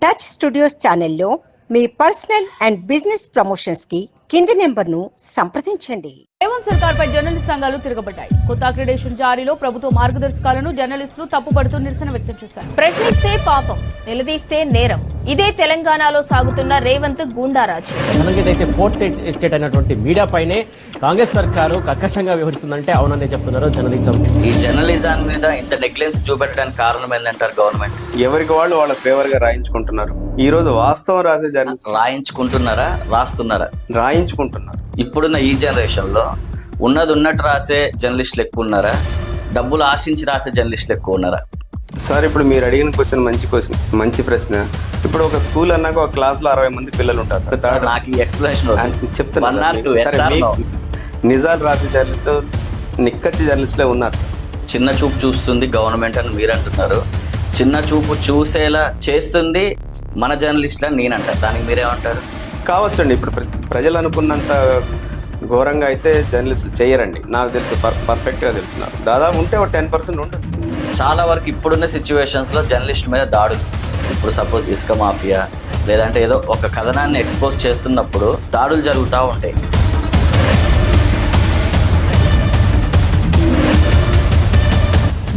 Touch studios ఛానల్లో మీ personal and business promotions కి కింది నెంబర్ను సంప్రదించండి. రేవంత్ సర్కార్ పై జర్నలిస్ట్ సంఘాలు తిరగబడ్డాయి. కొత్త అక్రిడేషన్ జారీలో ప్రభుత్వ మార్గదర్శకాలను జర్నలిస్టులు తప్పుపడుతూ నిరసన వ్యక్తం చేశారు. ప్రశ్నిస్తే పాపం, నిలదీస్తే నేరం. ఇదే తెలంగాణలో సాగుతున్న రేవంత్ గూండారాజు. తెలంగాణ ఫోర్త్ ఎస్టేట్ అయినటువంటి మీడియా పైనే కాంగ్రెస్ సర్కారు కర్కశంగా వ్యవహరిస్తుందంటే అవుననే చెప్తున్నారు జర్నలిజం. ఈ జర్నలిజం మీద ఇంత నెగ్లెన్స్ చూపెట్టడానికి కారణం ఏంటంటారు గవర్నమెంట్? ఎవరికి వాళ్ళు వాళ్ళ ఫేవర్ గా రాయించుకుంటున్నారు. ఈ రోజు వాస్తవం రాసే జర్నలిస్ట్ రాయించుకుంటున్నారా, రాస్తున్నారా? రాయించుకుంటున్నారు. ఇప్పుడున్న ఈ జనరేషన్ లో ఉన్నది ఉన్నట్టు రాసే జర్నలిస్టులు ఎక్కువ ఉన్నారా, డబ్బులు ఆశించి రాసే జర్నలిస్టులు ఎక్కువ ఉన్నారా? సార్, ఇప్పుడు మీరు అడిగిన క్వశ్చన్ మంచి ప్రశ్న. ఇప్పుడు ఒక స్కూల్ అన్నాక ఒక క్లాస్ లో 60 మంది పిల్లలు ఉంటారు. నాకు ఈ ఎక్స్ప్లెనేషన్ చెప్తున్నా. నిజాలు రాసే జర్నలిస్టులు, నిక్కచ్చి జర్నలిస్టులే ఉన్నారు. చిన్న చూపు చూస్తుంది గవర్నమెంట్ అని మీరు అంటున్నారు. చిన్న చూపు చూసేలా చేస్తుంది మన జర్నలిస్టులు అని నేనంటారు. దానికి మీరేమంటారు? కావచ్చండి. ఇప్పుడు ప్రజలు అనుకున్నంత ఘోరంగా అయితే జర్నలిస్టులు చేయరండి. నాకు తెలుసు, పర్ఫెక్ట్గా తెలుసున్నారు. దాదాపు ఉంటే ఒక 10% ఉంటుంది. చాలా వరకు ఇప్పుడున్న సిచ్యువేషన్స్లో జర్నలిస్ట్ మీద దాడులు, ఇప్పుడు సపోజ్ ఇసుక మాఫియా లేదంటే ఏదో ఒక కథనాన్ని ఎక్స్పోజ్ చేస్తున్నప్పుడు దాడులు జరుగుతూ ఉంటాయి.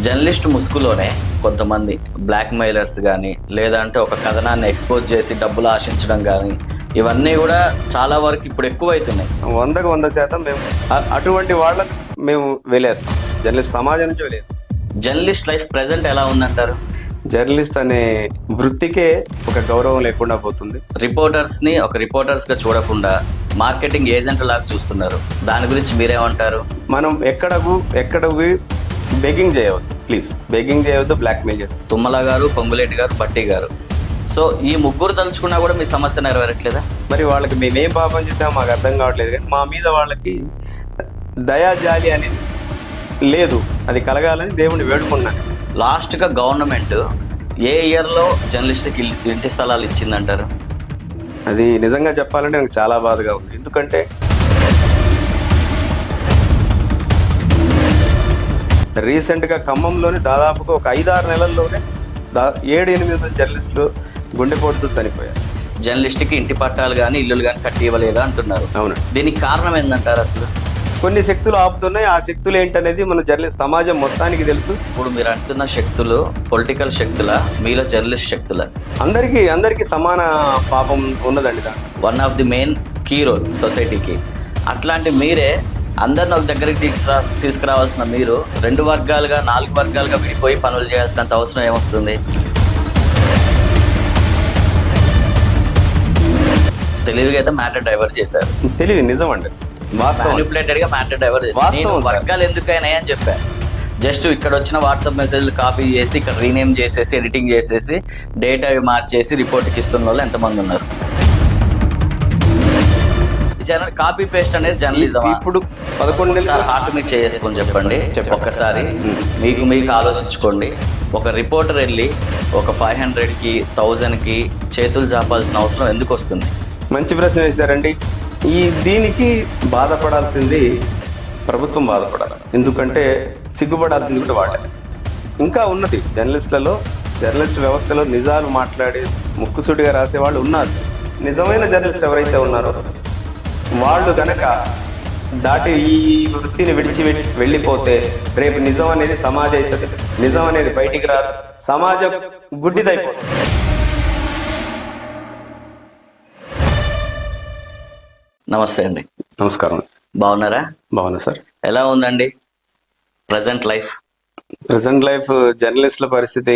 జర్నలిస్ట్ ముసుగులోనే కొంతమంది బ్లాక్ మెయిలర్స్ కానీ లేదంటే ఒక కథనాన్ని ఎక్స్పోజ్ చేసి డబ్బులు ఆశించడం కానీ ఇవన్నీ కూడా చాలా వరకు ఇప్పుడు ఎక్కువ అవుతున్నాయి. 100% మేము అటువంటి వాళ్ళకు మేము వెలేస్తాం. జర్నలిస్ట్ సమాజం నుంచి వెలేస్తాం. జర్నలిస్ట్ లైఫ్ ప్రెజెంట్ ఎలా ఉందంటారు? జర్నలిస్ట్ అనే వృత్తికే ఒక గౌరవం లేకుండా పోతుంది. రిపోర్టర్స్ని ఒక రిపోర్టర్స్గా చూడకుండా మార్కెటింగ్ ఏజెంట్ లాగా చూస్తున్నారు. దాని గురించి మీరేమంటారు? మనం ఎక్కడకు బెగ్గింగ్ చేయవద్దు, ప్లీజ్ బెగ్గింగ్ చేయవద్దు, బ్లాక్మెయిల్ చేయవద్దు. తుమ్మల గారు, పొంగులేటి గారు, బట్టి గారు, సో ఈ ముగ్గురు తలుచుకున్నా కూడా మీ సమస్య నెరవేరట్లేదా? మరి వాళ్ళకి మేమేం పాపం చేసామో మాకు అర్థం కావట్లేదు. కానీ మా మీద వాళ్ళకి దయాజాలి అనేది లేదు. అది కలగాలని దేవుడిని వేడుకున్నాను. లాస్ట్గా గవర్నమెంట్ ఏ ఇయర్లో జర్నలిస్ట్కి ఇంటి స్థలాలు ఇచ్చిందంటారు? అది నిజంగా చెప్పాలంటే నాకు చాలా బాధగా ఉంది. ఎందుకంటే రీసెంట్గా ఖమ్మంలోనే దాదాపుగా ఒక 5-6 నెలల్లోనే 7-8 జర్నలిస్టులు గుండెపోటుతో చనిపోయారు. జర్నలిస్ట్కి ఇంటి పట్టాలు కానీ ఇల్లులు కానీ కట్టి ఇవ్వలేదా అంటున్నారు. అవును. దీనికి కారణం ఏంటంటారు? అసలు కొన్ని శక్తులు ఆపుతున్నాయి. ఆ శక్తులు ఏంటనేది మన జర్నలిస్ట్ సమాజం మొత్తానికి తెలుసు. ఇప్పుడు మీరు అంటున్న శక్తులు పొలిటికల్ శక్తుల, మీలో జర్నలిస్ట్ శక్తుల? అందరికీ సమాన పాపం ఉన్నదండి. One of the main key role సొసైటీకి. అట్లాంటి మీరే అందరిని ఒక దగ్గరికి తీసుకురావాల్సిన మీరు 2 వర్గాలుగా 4 వర్గాలుగా విడిపోయి పనులు చేయాల్సినంత అవసరం ఏమొస్తుంది? తెలివిగా అయితే మ్యాటర్ డైవర్ట్ చేశారు. తెలివి నిజం అండి. మ్యానిపులేటెడ్ గా మ్యాటర్ డైవర్ట్ చేశారు. నేను వర్గాలు ఎందుకైనా అని చెప్పాను. జస్ట్ ఇక్కడ వచ్చిన వాట్సాప్ మెసేజ్లు కాపీ చేసి ఇక్కడ రీనేమ్ చేసేసి ఎడిటింగ్ చేసేసి డేటా మార్చేసి రిపోర్ట్కి ఇస్తున్న వాళ్ళు ఎంతమంది ఉన్నారు? కాపీ పేస్ట్ అనేది జర్నలిజం. ఇప్పుడు 11 హార్ట్ మీద చేసుకొని చెప్పండి ఒక్కసారి. మీకు ఆలోచించుకోండి. ఒక రిపోర్టర్ వెళ్ళి ఒక 500కి 1000కి చేతులు చాపాల్సిన అవసరం ఎందుకు వస్తుంది? మంచి ప్రశ్న వేశారండి. దీనికి బాధపడాల్సింది ప్రభుత్వం బాధపడాలి. ఎందుకంటే సిగ్గుపడాల్సింది కూడా వాళ్ళే. ఇంకా ఉన్నది జర్నలిస్టులలో, జర్నలిస్ట్ వ్యవస్థలో నిజాలు మాట్లాడి ముక్కుసూటిగా రాసేవాళ్ళు ఉన్నారు. నిజమైన జర్నలిస్ట్ ఎవరైతే ఉన్నారో వాళ్ళు కనుక దాటి ఈ వృత్తిని వెళ్ళిపోతే రేపు నిజం అనేది సమాజం అవుతుంది. నిజం అనేది బయటికి రాదు. సమాజం గుడ్డిదైపోతుంది. నమస్తే అండి. నమస్కారం. బాగున్నారా? బాగున్నా సార్. ఎలా ఉందండి ప్రజెంట్ లైఫ్? జర్నలిస్టుల పరిస్థితి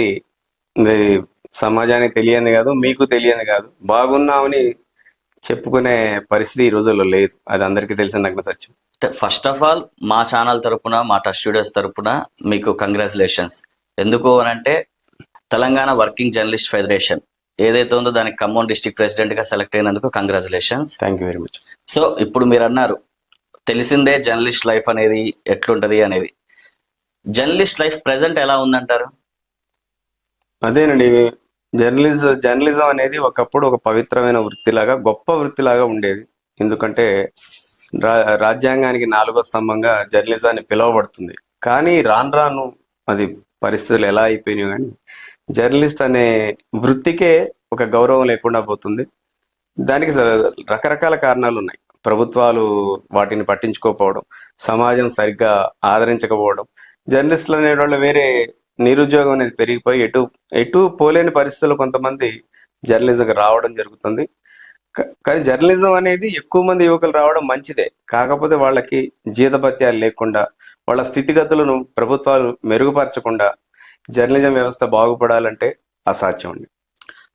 సమాజానికి తెలియని కాదు, మీకు తెలియని కాదు. బాగున్నామని చెప్పుకునే పరిస్థితి ఈ రోజుల్లో లేదు. అది అందరికీ తెలిసిన నగ్న సత్యం. ఫస్ట్ ఆఫ్ ఆల్ మా ఛానల్ తరపున, మా టచ్ స్టూడియోస్ తరపున మీకు కంగ్రాచులేషన్స్. ఎందుకు అనంటే తెలంగాణ వర్కింగ్ జర్నలిస్ట్ ఫెడరేషన్ ఏదైతే ఉందో దానికి ఖమ్మం డిస్ట్రిక్ట్ ప్రెసిడెంట్ గా సెలెక్ట్ అయినందుకు congratulations. Thank you very much. So ఇప్పుడు మీరు అన్నారు తెలిసిందే జర్నలిస్ట్ లైఫ్ అనేది ఎట్లుంటది అనేది. జర్నలిస్ట్ లైఫ్ ప్రెసెంట్ ఎలా ఉందంటారు? అదేనండి, జర్నలిజం అనేది ఒకప్పుడు ఒక పవిత్రమైన వృత్తిలాగా, గొప్ప వృత్తిలాగా ఉండేది. ఎందుకంటే రాజ్యాంగానికి 4వ స్తంభంగా జర్నలిజాన్ని పిలువబడుతుంది. కానీ రాను అది పరిస్థితులు ఎలా అయిపోయినాయి. కానీ జర్నలిస్ట్ అనే వృత్తికే ఒక గౌరవం లేకుండా పోతుంది. దానికి రకరకాల కారణాలు ఉన్నాయి. ప్రభుత్వాలు వాటిని పట్టించుకోకపోవడం, సమాజం సరిగ్గా ఆదరించకపోవడం, జర్నలిస్టులు అనే వాళ్ళు వేరే నిరుద్యోగం అనేది పెరిగిపోయి ఎటు పోలేని పరిస్థితుల్లో కొంతమంది జర్నలిజంకి రావడం జరుగుతుంది. కానీ జర్నలిజం అనేది ఎక్కువ మంది యువకులు రావడం మంచిదే. కాకపోతే వాళ్ళకి జీతభత్యాలు లేకుండా, వాళ్ళ స్థితిగతులను ప్రభుత్వాలు మెరుగుపరచకుండా జర్నలిజం వ్యవస్థ బాగుపడాలంటే అసాధ్యం అండి.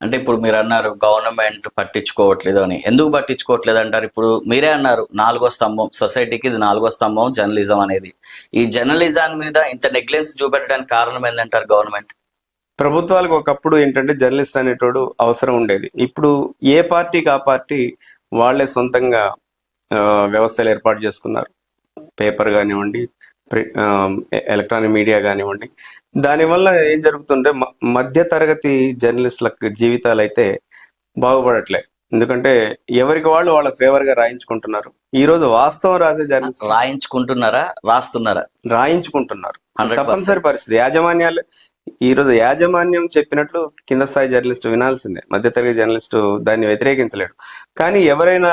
అంటే ఇప్పుడు మీరు అన్నారు గవర్నమెంట్ పట్టించుకోవట్లేదు అని. ఎందుకు పట్టించుకోవట్లేదు అంటారు? ఇప్పుడు మీరే అన్నారు 4వ స్తంభం, సొసైటీకి ఇది 4వ స్తంభం జర్నలిజం అనేది. ఈ జర్నలిజం మీద ఇంత నెగ్లెన్స్ చూపెట్టడానికి కారణం ఏంటంటారు గవర్నమెంట్? ప్రభుత్వాలకు ఒకప్పుడు ఏంటంటే జర్నలిస్ట్ అనేటోడు అవసరం ఉండేది. ఇప్పుడు ఏ పార్టీకి ఆ పార్టీ వాళ్ళే సొంతంగా వ్యవస్థలు ఏర్పాటు చేసుకున్నారు. పేపర్ కానివ్వండి, ఎలక్ట్రానిక్ మీడియా కానివ్వండి. దానివల్ల ఏం జరుగుతుంటే మధ్య తరగతి జర్నలిస్టుల జీవితాలు అయితే బాగుపడట్లే. ఎందుకంటే ఎవరికి వాళ్ళు వాళ్ళ ఫేవర్ గా రాయించుకుంటున్నారు. ఈ రోజు వాస్తవం రాసే జర్నలిస్ట్ రాయించుకుంటున్నారు. తప్పనిసరి పరిస్థితి. యాజమాన్యాలు ఈ రోజు యాజమాన్యం చెప్పినట్లు కింద స్థాయి జర్నలిస్ట్ వినాల్సిందే. మధ్యతరగతి జర్నలిస్టు దాన్ని వ్యతిరేకించలేడు. కానీ ఎవరైనా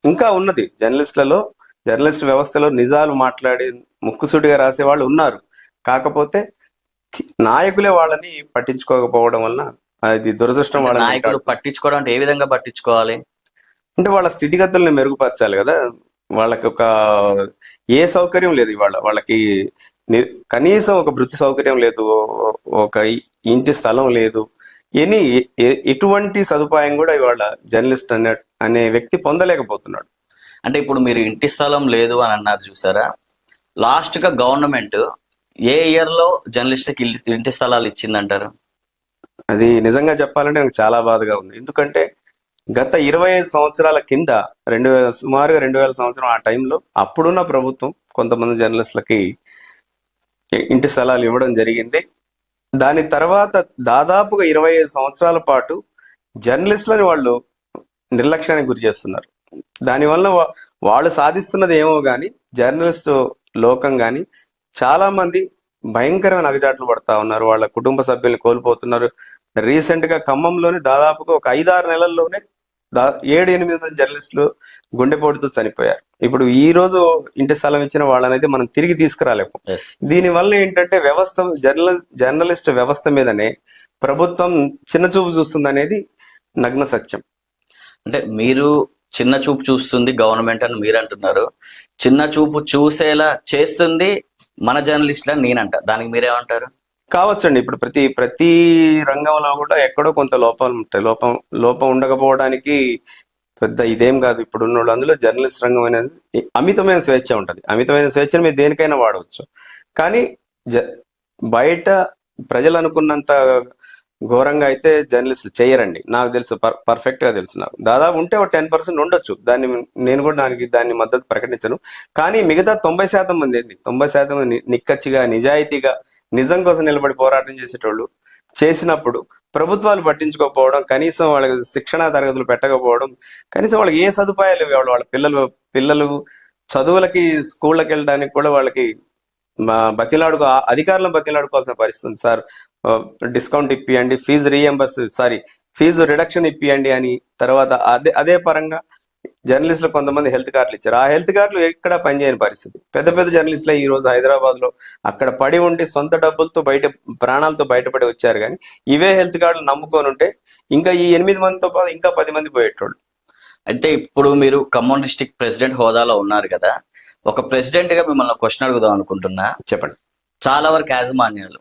ఇంకా ఉన్నది జర్నలిస్ట్ వ్యవస్థలో నిజాలు మాట్లాడి ముక్కుసూటిగా రాసే వాళ్ళు ఉన్నారు. కాకపోతే నాయకులే వాళ్ళని పట్టించుకోకపోవడం వలన అది దురదృష్టం. వాళ్ళ నాయకులు పట్టించుకోవడం అంటే ఏ విధంగా పట్టించుకోవాలి అంటే వాళ్ళ స్థితిగతుల్ని మెరుగుపరచాలి కదా. వాళ్ళకి ఏ సౌకర్యం లేదు ఇవాళ. వాళ్ళకి కనీసం ఒక వృత్తి సౌకర్యం లేదు, ఒక ఇంటి స్థలం లేదు, ఎటువంటి సదుపాయం కూడా ఇవాళ జర్నలిస్ట్ అనే వ్యక్తి పొందలేకపోతున్నాడు. అంటే ఇప్పుడు మీరు ఇంటి స్థలం లేదు అని అన్నారు చూసారా, లాస్ట్ గా గవర్నమెంట్ ఏ ఇయర్ లో జర్నలిస్ట్కి ఇంటి స్థలాలు ఇచ్చిందంటారు? అది నిజంగా చెప్పాలంటే నాకు చాలా బాధగా ఉంది. ఎందుకంటే గత 25 సంవత్సరాల కింద సుమారుగా 2000 సంవత్సరం ఆ టైంలో అప్పుడున్న ప్రభుత్వం కొంతమంది జర్నలిస్టులకి ఇంటి స్థలాలు ఇవ్వడం జరిగింది. దాని తర్వాత దాదాపుగా 25 సంవత్సరాల పాటు జర్నలిస్టులని వాళ్ళు నిర్లక్ష్యానికి గురి చేస్తున్నారు. దానివల్ల వాళ్ళు సాధిస్తున్నది ఏమో కానీ జర్నలిస్టు లోకం కానీ చాలా మంది భయంకరమైన అగచాట్లు పడతా ఉన్నారు. వాళ్ళ కుటుంబ సభ్యుల్ని కోల్పోతున్నారు. రీసెంట్ గా ఖమ్మంలోనే దాదాపుగా ఒక 5-6 నెలల్లోనే 7-8 మంది జర్నలిస్టులు గుండెపోటుతో చనిపోయారు. ఇప్పుడు ఈ రోజు ఇంటి స్థలం ఇచ్చిన వాళ్ళనైతే మనం తిరిగి తీసుకురాలేము. దీనివల్ల ఏంటంటే జర్నలిస్ట్ వ్యవస్థ మీదనే ప్రభుత్వం చిన్న చూపు చూస్తుంది అనేది నగ్న సత్యం. అంటే మీరు చిన్న చూపు చూస్తుంది గవర్నమెంట్ అని మీరు అంటున్నారు. చిన్న చూపు చూసేలా చేస్తుంది మన జర్నలిస్టులని నేనంట. దానికి మీరేమంటారు? కావచ్చండి. ఇప్పుడు ప్రతి రంగంలో కూడా ఎక్కడో కొంత లోపాలు ఉంటాయి. లోపం ఉండకపోవడానికి పెద్ద ఇదేం కాదు. ఇప్పుడు ఉన్న వాళ్ళు అందులో జర్నలిస్ట్ రంగం అనేది అమితమైన స్వేచ్ఛ ఉంటుంది. అమితమైన స్వేచ్ఛను మీరు దేనికైనా వాడవచ్చు. కానీ బయట ప్రజలు అనుకున్నంత ఘోరంగా అయితే జర్నలిస్టులు చేయరండి. నాకు తెలుసు, పర్ఫెక్ట్ గా తెలుసు. నాకు దాదాపు ఉంటే ఒక 10% ఉండొచ్చు. నేను కూడా దాన్ని మద్దతు ప్రకటించను. కానీ మిగతా 90% మంది 90% మంది నిక్కచ్చిగా, నిజాయితీగా, నిజం కోసం నిలబడి పోరాటం చేసేటోళ్ళు చేసినప్పుడు ప్రభుత్వాలు పట్టించుకోకపోవడం, కనీసం వాళ్ళకి శిక్షణా తరగతులు పెట్టకపోవడం, కనీసం వాళ్ళకి ఏ సదుపాయాలు ఇవ్వాలి. వాళ్ళ పిల్లలు చదువులకి స్కూళ్ళకి వెళ్ళడానికి కూడా వాళ్ళకి అధికారులను బతిలాడుకోవాల్సిన పరిస్థితి. సార్ డిస్కౌంట్ ఇప్పియండి, ఫీజు రిడక్షన్ ఇప్పియండి అని. తర్వాత అదే పరంగా జర్నలిస్టులు కొంతమంది హెల్త్ కార్డులు ఇచ్చారు. ఆ హెల్త్ కార్డులు ఎక్కడ పనిచేయని పరిస్థితి. పెద్ద జర్నలిస్టులు ఈ రోజు హైదరాబాద్ లో అక్కడ పడి ఉండి సొంత డబ్బులతో ప్రాణాలతో బయటపడి వచ్చారు. కానీ ఇవే హెల్త్ కార్డులు నమ్ముకొని ఉంటే ఇంకా ఈ 8 మందితో పాటు ఇంకా 10 మంది పోయేటోళ్ళు. అయితే ఇప్పుడు మీరు ఖమ్మం డిస్ట్రిక్ట్ ప్రెసిడెంట్ హోదాలో ఉన్నారు కదా, ఒక ప్రెసిడెంట్ గా మిమ్మల్ని క్వశ్చన్ అడుగుదాం అనుకుంటున్నా. చెప్పండి. చాలా వరకు యాజమాన్యాలు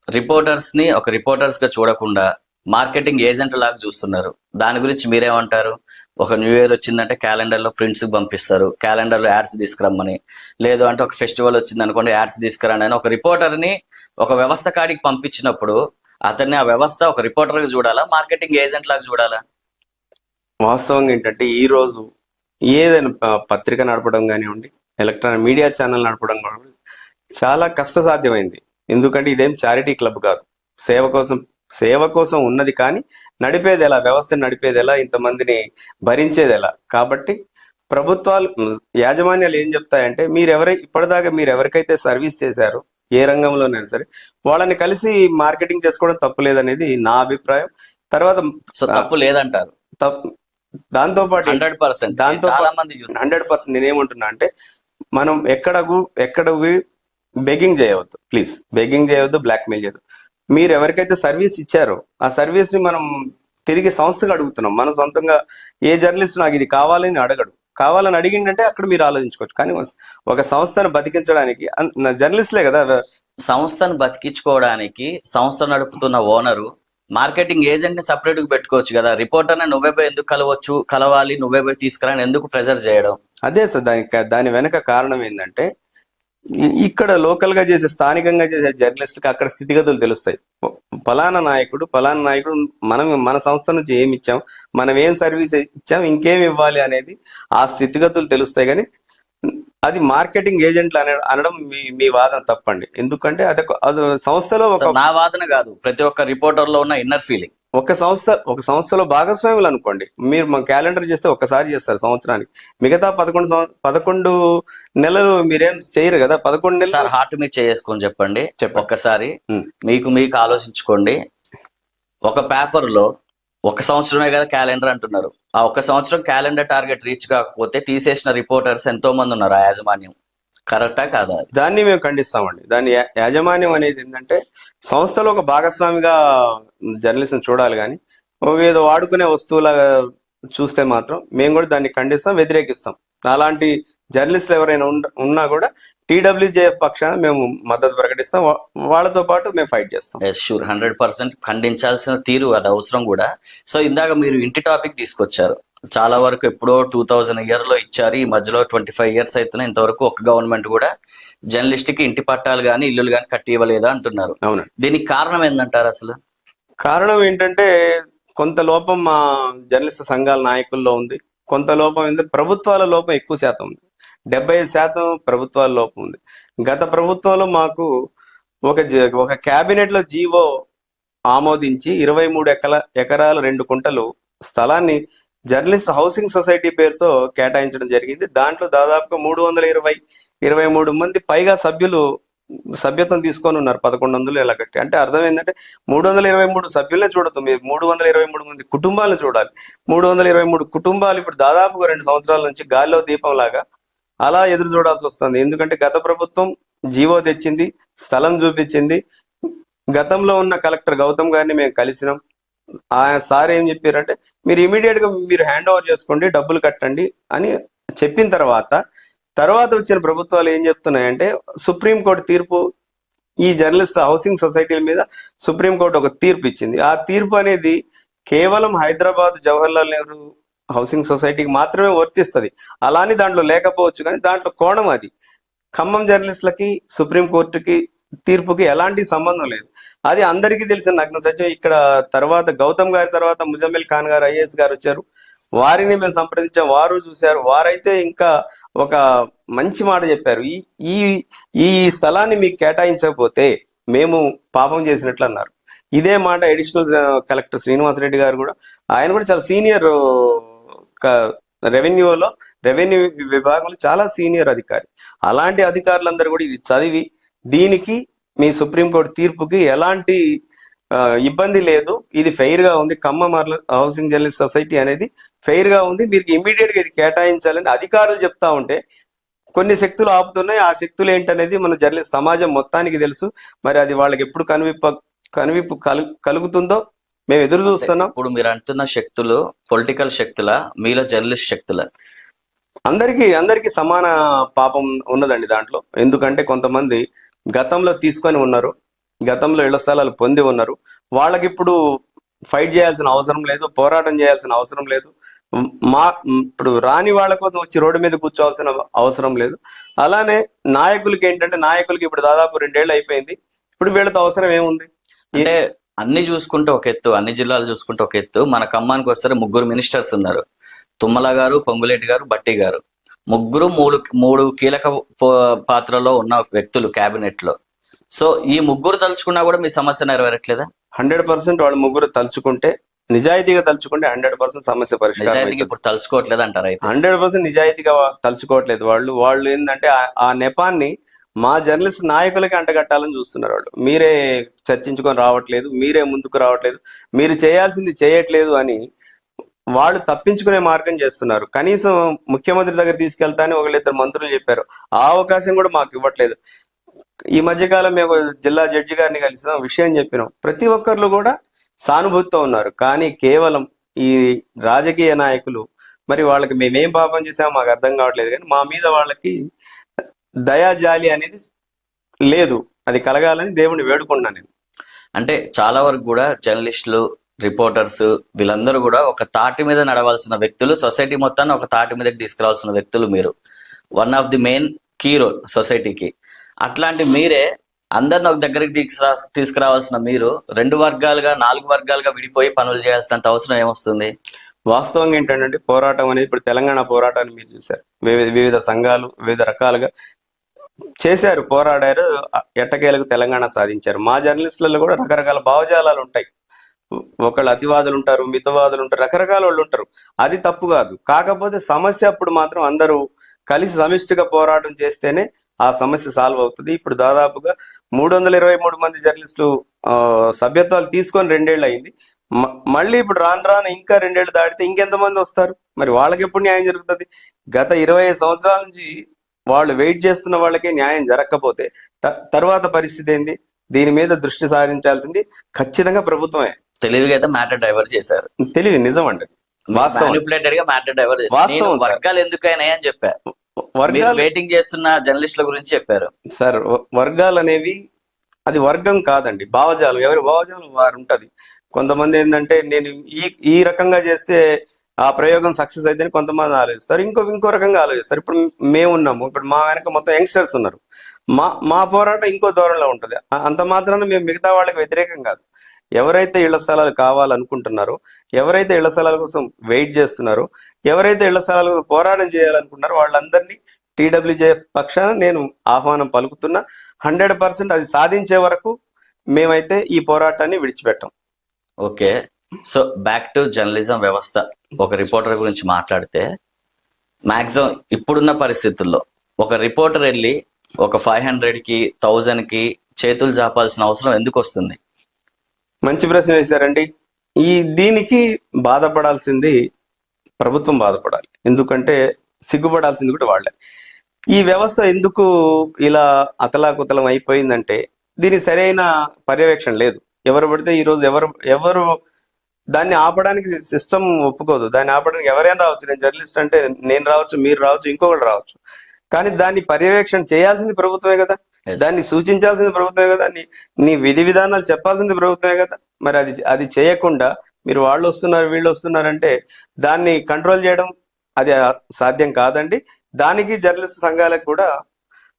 రిపోర్టర్స్ ని ఒక రిపోర్టర్స్ గా చూడకుండా మార్కెటింగ్ ఏజెంట్ లాగా చూస్తున్నారు. దాని గురించి మీరేమంటారు? ఒక న్యూ ఇయర్ వచ్చిందంటే క్యాలెండర్ లో ప్రింట్స్ పంపిస్తారు, క్యాలెండర్ లో యాడ్స్ తీసుకురమ్మని. లేదు అంటే ఒక ఫెస్టివల్ వచ్చింది అనుకోండి, యాడ్స్ తీసుకురండి అని. ఒక రిపోర్టర్ ని ఒక వ్యవస్థ కాడికి పంపించినప్పుడు అతన్ని ఆ వ్యవస్థ ఒక రిపోర్టర్ గా చూడాలా, మార్కెటింగ్ ఏజెంట్ లాగా చూడాలా? వాస్తవంగా ఏంటంటే ఈ రోజు ఏదైనా పత్రిక నడపడం కానివ్వండి, ఎలక్ట్రానిక్ మీడియా ఛానల్ నడపడం కూడా చాలా కష్టసాధ్యమైంది. ఎందుకంటే ఇదేం చారిటీ క్లబ్ కాదు. సేవ కోసం ఉన్నది. కానీ నడిపేది ఎలా, వ్యవస్థను నడిపేది ఎలా, ఇంతమందిని భరించేది ఎలా? కాబట్టి ప్రభుత్వాలు, యాజమాన్యాలు ఏం చెప్తాయంటే ఇప్పటిదాకా మీరు ఎవరికైతే సర్వీస్ చేశారో ఏ రంగంలోనైనా సరే వాళ్ళని కలిసి మార్కెటింగ్ చేసుకోవడం తప్పులేదనేది నా అభిప్రాయం. తర్వాత సో తప్పు లేదంటారు. దాంతో పాటు 100% దాంతో చాలా మంది 100% నేనేమంటున్నా అంటే మనం ఎక్కడకు బెగ్గింగ్ చేయవద్దు, ప్లీజ్ బెగ్గింగ్ చేయవద్దు, బ్లాక్మెయిల్ చేయవద్దు. మీరు ఎవరికైతే సర్వీస్ ఇచ్చారో ఆ సర్వీస్ ని మనం తిరిగి సంస్థగా అడుగుతున్నాం. మన సొంతంగా ఏ జర్నలిస్ట్ నాకు ఇది కావాలని అడగడు. కావాలని అడిగిందంటే అక్కడ మీరు ఆలోచించుకోవచ్చు. కానీ ఒక సంస్థను బతికించడానికి జర్నలిస్ట్లే కదా. సంస్థను బతికించుకోవడానికి సంస్థ నడుపుతున్న ఓనరు మార్కెటింగ్ ఏజెంట్ ని సపరేట్ గా పెట్టుకోవచ్చు కదా. రిపోర్టర్ ని నువ్వే పోయి ఎందుకు కలవాలి, నువ్వే పోయి తీసుకురాని ఎందుకు ప్రెజర్ చేయడం? అదే సార్, దాని వెనక కారణం ఏంటంటే ఇక్కడ లోకల్ గా చేసే, స్థానికంగా చేసే జర్నలిస్ట్ కి అక్కడ స్థితిగతులు తెలుస్తాయి. ఫలానా నాయకుడు మన సంస్థ నుంచి ఏమి ఇచ్చాం, మనం ఏం సర్వీస్ ఇచ్చాం, ఇంకేం ఇవ్వాలి అనేది ఆ స్థితిగతులు తెలుస్తాయి. కానీ అది మార్కెటింగ్ ఏజెంట్లు అనడం మీ వాదన తప్పండి. ఎందుకంటే అది సంస్థలో నా వాదన కాదు, ప్రతి ఒక్క రిపోర్టర్ లో ఉన్న ఇన్నర్ ఫీలింగ్. ఒక సంస్థలో భాగస్వాములు అనుకోండి. మీరు మా క్యాలెండర్ చేస్తే ఒక్కసారి చేస్తారు సంవత్సరానికి, మిగతా 11 నెలలు మీరేం చేయరు కదా. 11 నెలలు సార్ హార్ట్ మీద చేసుకొని చెప్పండి ఒక్కసారి. మీకు ఆలోచించుకోండి. ఒక పేపర్ లో 1 సంవత్సరమే కదా క్యాలెండర్ అంటున్నారు. ఆ 1 సంవత్సరం క్యాలెండర్ టార్గెట్ రీచ్ కాకపోతే తీసేసిన రిపోర్టర్స్ ఎంతో మంది ఉన్నారు. ఆ యాజమాన్యం కరెక్టా కాదా? దాన్ని మేము ఖండిస్తామండి. దాని యాజమాన్యం అనేది ఏంటంటే సంస్థలో ఒక భాగస్వామిగా జర్నలిస్ట్ని చూడాలి. కానీ ఏదో వాడుకునే వస్తువులాగా చూస్తే మాత్రం మేము కూడా దాన్ని ఖండిస్తాం, వ్యతిరేకిస్తాం. అలాంటి జర్నలిస్టులు ఎవరైనా ఉన్నా కూడా TWJF పక్షాన మేము మద్దతు ప్రకటిస్తాం. వాళ్ళతో పాటు మేము ఫైట్ చేస్తాం. షూర్, 100% ఖండించాల్సిన తీరు అది అవసరం కూడా. సో ఇందాక మీరు ఇంటి టాపిక్ తీసుకొచ్చారు. చాలా వరకు ఎప్పుడో 2000 ఇయర్ లో ఇచ్చారు. ఈ మధ్యలో 25 ఇయర్స్ అవుతున్నాయి. ఇంతవరకు ఒక గవర్నమెంట్ కూడా జర్నలిస్ట్ కి ఇంటి పట్టాలు కానీ ఇల్లులు కానీ కట్టి ఇవ్వలేదా అంటున్నారు. అవును, దీనికి కారణం ఏంటంటారు? అసలు కారణం ఏంటంటే కొంత లోపం మా జర్నలిస్ట్ సంఘాల నాయకుల్లో ఉంది, కొంత లోపం ఏంటంటే ప్రభుత్వాల లోపం ఎక్కువ శాతం ఉంది. 75% ప్రభుత్వాల లోపం ఉంది. గత ప్రభుత్వంలో మాకు ఒక క్యాబినెట్ లో జీవో ఆమోదించి 23 ఎకరాల 2 కుంటలు స్థలాన్ని జర్నలిస్ట్ హౌసింగ్ సొసైటీ పేరుతో కేటాయించడం జరిగింది. దాంట్లో దాదాపుగా 323 మంది పైగా సభ్యత్వం తీసుకొని ఉన్నారు. 1100 ఎలా కట్టి అంటే అర్థం ఏంటంటే 323 సభ్యులనే చూడదు, మీరు 323 మంది కుటుంబాలను చూడాలి. 323 కుటుంబాలు ఇప్పుడు దాదాపుగా 2 సంవత్సరాల నుంచి గాలిలో దీపం లాగా అలా ఎదురు చూడాల్సి వస్తుంది. ఎందుకంటే గత ప్రభుత్వం జీవో తెచ్చింది, స్థలం చూపించింది. గతంలో ఉన్న కలెక్టర్ గౌతమ్ గారిని మేము కలిసినాం. ఆయన సార్ ఏం చెప్పారంటే మీరు ఇమీడియట్ గా మీరు హ్యాండ్ ఓవర్ చేసుకోండి, డబ్బులు కట్టండి అని చెప్పిన తర్వాత వచ్చిన ప్రభుత్వాలు ఏం చెప్తున్నాయంటే సుప్రీంకోర్టు తీర్పు, ఈ జర్నలిస్ట్ హౌసింగ్ సొసైటీల మీద సుప్రీంకోర్టు ఒక తీర్పు ఇచ్చింది. ఆ తీర్పు అనేది కేవలం హైదరాబాద్ జవహర్లాల్ నెహ్రూ హౌసింగ్ సొసైటీకి మాత్రమే వర్తిస్తుంది. అలాని దాంట్లో లేకపోవచ్చు, కానీ దాంట్లో కోణం అది. ఖమ్మం జర్నలిస్టులకి సుప్రీంకోర్టుకి తీర్పుకి ఎలాంటి సంబంధం లేదు. అది అందరికీ తెలిసిన నగ్న సత్యం. ఇక్కడ తర్వాత గౌతమ్ గారి తర్వాత ముజమ్మిల్ ఖాన్ గారు IAS గారు వచ్చారు. వారిని మేము సంప్రదించాం, వారు చూశారు. వారైతే ఇంకా ఒక మంచి మాట చెప్పారు. ఈ స్థలాన్ని మీకు కేటాయించకపోతే మేము పాపం చేసినట్లు అన్నారు. ఇదే మాట అడిషనల్ కలెక్టర్ శ్రీనివాసరెడ్డి గారు కూడా, ఆయన కూడా చాలా సీనియర్ రెవెన్యూ విభాగంలో చాలా సీనియర్ అధికారి. అలాంటి అధికారులందరూ కూడా ఇది చదివి దీనికి మీ సుప్రీంకోర్టు తీర్పుకి ఎలాంటి ఇబ్బంది లేదు, ఇది ఫెయిర్ గా ఉంది, ఖమ్మం హౌసింగ్ జర్నలిస్ట్ సొసైటీ అనేది ఫెయిర్ గా ఉంది, మీరు ఇమ్మీడియట్ గా ఇది కేటాయించాలని అధికారులు చెప్తా ఉంటే కొన్ని శక్తులు ఆపుతున్నాయి. ఆ శక్తులు ఏంటనేది మన జర్నలిస్ట్ సమాజం మొత్తానికి తెలుసు. మరి అది వాళ్ళకి ఎప్పుడు కనువిప్పు కలుగుతుందో మేము ఎదురు చూస్తున్నాం. ఇప్పుడు మీరు అంటున్న శక్తులు పొలిటికల్ శక్తుల, మీలో జర్నలిస్ట్ శక్తుల? అందరికీ సమాన పాపం ఉన్నదండి దాంట్లో. ఎందుకంటే కొంతమంది గతంలో తీసుకొని ఉన్నారు, గతంలో ఇళ్ల స్థలాలు పొంది ఉన్నారు. వాళ్ళకి ఇప్పుడు ఫైట్ చేయాల్సిన అవసరం లేదు, పోరాటం చేయాల్సిన అవసరం లేదు. ఇప్పుడు రాని వాళ్ళ కోసం వచ్చి రోడ్డు మీద కూర్చోవాల్సిన అవసరం లేదు. అలానే నాయకులకి ఏంటంటే నాయకులకి ఇప్పుడు దాదాపు 2 ఏళ్ళు అయిపోయింది. ఇప్పుడు వీళ్ళతో అవసరం ఏముంది? అంటే అన్ని చూసుకుంటే ఒక ఎత్తు, అన్ని జిల్లాలు చూసుకుంటే ఒక ఎత్తు. మన ఖమ్మానికి వస్తే 3 మినిస్టర్స్ ఉన్నారు. తుమ్మల గారు, పొంగులేటి గారు, బట్టి గారు. ముగ్గురు మూడు కీలక పాత్రలో ఉన్న వ్యక్తులు క్యాబినెట్ లో. సో ఈ ముగ్గురు తలుచుకున్నా కూడా మీ సమస్య నెరవేరట్లేదా? 100% వాళ్ళు ముగ్గురు తలుచుకుంటే, నిజాయితీగా తలుచుకుంటే 100% సమస్య పరిష్కారం. నిజాయితీగా ఇప్పుడు తలుచుకోవట్లేదు అంటారు? అయితే 100% నిజాయితీగా తలుచుకోవట్లేదు. వాళ్ళు ఏంటంటే ఆ నెపాన్ని మా జర్నలిస్ట్ నాయకులకి అంటగట్టాలని చూస్తున్నారు వాళ్ళు. మీరే చర్చించుకొని రావట్లేదు, మీరే ముందుకు రావట్లేదు, మీరు చేయాల్సింది చేయట్లేదు అని వాళ్ళు తప్పించుకునే మార్గం చేస్తున్నారు. కనీసం ముఖ్యమంత్రి దగ్గర తీసుకెళ్తానని ఒకళ్ళిద్దరు మంత్రులు చెప్పారు, ఆ అవకాశం కూడా మాకు ఇవ్వట్లేదు. ఈ మధ్యకాలం మేము జిల్లా జడ్జి గారిని కలిసిన విషయం చెప్పినాం. ప్రతి ఒక్కరు కూడా సానుభూతితో ఉన్నారు. కానీ కేవలం ఈ రాజకీయ నాయకులు మరి వాళ్ళకి మేమేం పాపం చేసామో మాకు అర్థం కావట్లేదు, కానీ మా మీద వాళ్ళకి దయాజాలి అనేది లేదు. అది కలగాలని దేవుణ్ణి వేడుకున్నాను నేను. అంటే చాలా వరకు కూడా జర్నలిస్టులు, రిపోర్టర్స్ వీళ్ళందరూ కూడా ఒక తాటి మీద నడవాల్సిన వ్యక్తులు, సొసైటీ మొత్తాన్ని ఒక తాటి మీదకి తీసుకురావాల్సిన వ్యక్తులు మీరు. One of the main key role సొసైటీకి. అట్లాంటి మీరే అందరిని ఒక దగ్గరికి తీసుకురావాల్సిన మీరు 2 వర్గాలుగా 4 వర్గాలుగా విడిపోయి పనులు చేయాల్సినంత అవసరం ఏమొస్తుంది? వాస్తవంగా ఏంటంటే పోరాటం అనేది ఇప్పుడు తెలంగాణ పోరాటాన్ని మీరు చూశారు. వివిధ సంఘాలు వివిధ రకాలుగా చేశారు, పోరాడారు, ఎట్టకేలకు తెలంగాణ సాధించారు. మా జర్నలిస్టులలో కూడా రకరకాల భావజాలాలు ఉంటాయి. ఒకళ్ళు అతివాదులు ఉంటారు, మితవాదులు ఉంటారు, రకరకాల వాళ్ళు ఉంటారు. అది తప్పు కాదు. కాకపోతే సమస్య అప్పుడు మాత్రం అందరూ కలిసి సమిష్టిగా పోరాటం చేస్తేనే ఆ సమస్య సాల్వ్ అవుతుంది. ఇప్పుడు దాదాపుగా 323 మంది జర్నలిస్టులు సభ్యత్వాలు తీసుకొని 2 ఏళ్ళు అయింది. మళ్ళీ ఇప్పుడు రాను ఇంకా 2 ఏళ్ళు దాటితే ఇంకెంతమంది వస్తారు? మరి వాళ్ళకి ఎప్పుడు న్యాయం జరుగుతుంది? గత 25 సంవత్సరాల నుంచి వాళ్ళు వెయిట్ చేస్తున్న వాళ్ళకే న్యాయం జరగకపోతే తర్వాత పరిస్థితి ఏంది? దీని మీద దృష్టి సారించాల్సింది ఖచ్చితంగా ప్రభుత్వమే. తెలివిగా అయితే మ్యాటర్ డైవర్ట్ చేశారు. తెలివి నిజం అండి, మ్యానిపులేటెడ్ గా మ్యాటర్ డైవర్ట్ చేశారు. వర్గాలు ఎందుకైనా అని చెప్పారు, వెయిటింగ్ చేస్తున్న జర్నలిస్టుల గురించి చెప్పారు. సార్, వర్గాలు అనేవి అది వర్గం కాదండి, భావజాలం. ఎవరి భావజాలం వారు ఉంటది. కొంతమంది ఏంటంటే నేను ఈ రకంగా చేస్తే ఆ ప్రయోగం సక్సెస్ అయితే కొంతమంది ఆలోచిస్తారు, ఇంకో రకంగా ఆలోచిస్తారు. ఇప్పుడు మేమున్నాము, ఇప్పుడు మా వెనక మొత్తం యంగ్స్టర్స్ ఉన్నారు. మా పోరాటం ఇంకో ధోరణిలో ఉంటుంది. అంత మాత్రాన మేము మిగతా వాళ్ళకి వ్యతిరేకం కాదు. ఎవరైతే ఇళ్ల స్థలాలు కావాలనుకుంటున్నారో, ఎవరైతే ఇళ్ల స్థలాల కోసం వెయిట్ చేస్తున్నారో, ఎవరైతే ఇళ్ల స్థలాల కోసం పోరాటం చేయాలనుకుంటున్నారో వాళ్ళందరినీ TWJF పక్షాన నేను ఆహ్వానం పలుకుతున్నా. 100% అది సాధించే వరకు మేమైతే ఈ పోరాటాన్ని విడిచిపెట్టాం. Okay, so back to journalism వ్యవస్థ. ఒక రిపోర్టర్ గురించి మాట్లాడితే మాక్సిమం ఇప్పుడున్న పరిస్థితుల్లో ఒక రిపోర్టర్ వెళ్ళి ఒక 500కి 1000కి చేతులు చాపాల్సిన అవసరం ఎందుకు వస్తుంది? మంచి ప్రశ్న వేశారండి. దీనికి బాధపడాల్సింది ప్రభుత్వం బాధపడాలి. ఎందుకంటే సిగ్గుపడాల్సింది కూడా వాళ్ళే. ఈ వ్యవస్థ ఎందుకు ఇలా అతలాకుతలం అయిపోయిందంటే దీనికి సరైన పర్యవేక్షణ లేదు. ఎవరు పడితే ఈరోజు ఎవరు దాన్ని ఆపడానికి సిస్టమ్ ఒప్పుకోదు. దాన్ని ఆపడానికి ఎవరైనా రావచ్చు. నేను జర్నలిస్ట్ అంటే నేను రావచ్చు, మీరు రావచ్చు, ఇంకొకరు రావచ్చు. కానీ దాన్ని పర్యవేక్షణ చేయాల్సింది ప్రభుత్వమే కదా, దాన్ని సూచించాల్సింది ప్రభుత్వమే కదా, నీ విధి విధానాలు చెప్పాల్సింది ప్రభుత్వమే కదా. మరి అది చేయకుండా మీరు వాళ్ళు వస్తున్నారు వీళ్ళు వస్తున్నారంటే దాన్ని కంట్రోల్ చేయడం అది సాధ్యం కాదండి. దానికి జర్నలిస్ట్ సంఘాలకు కూడా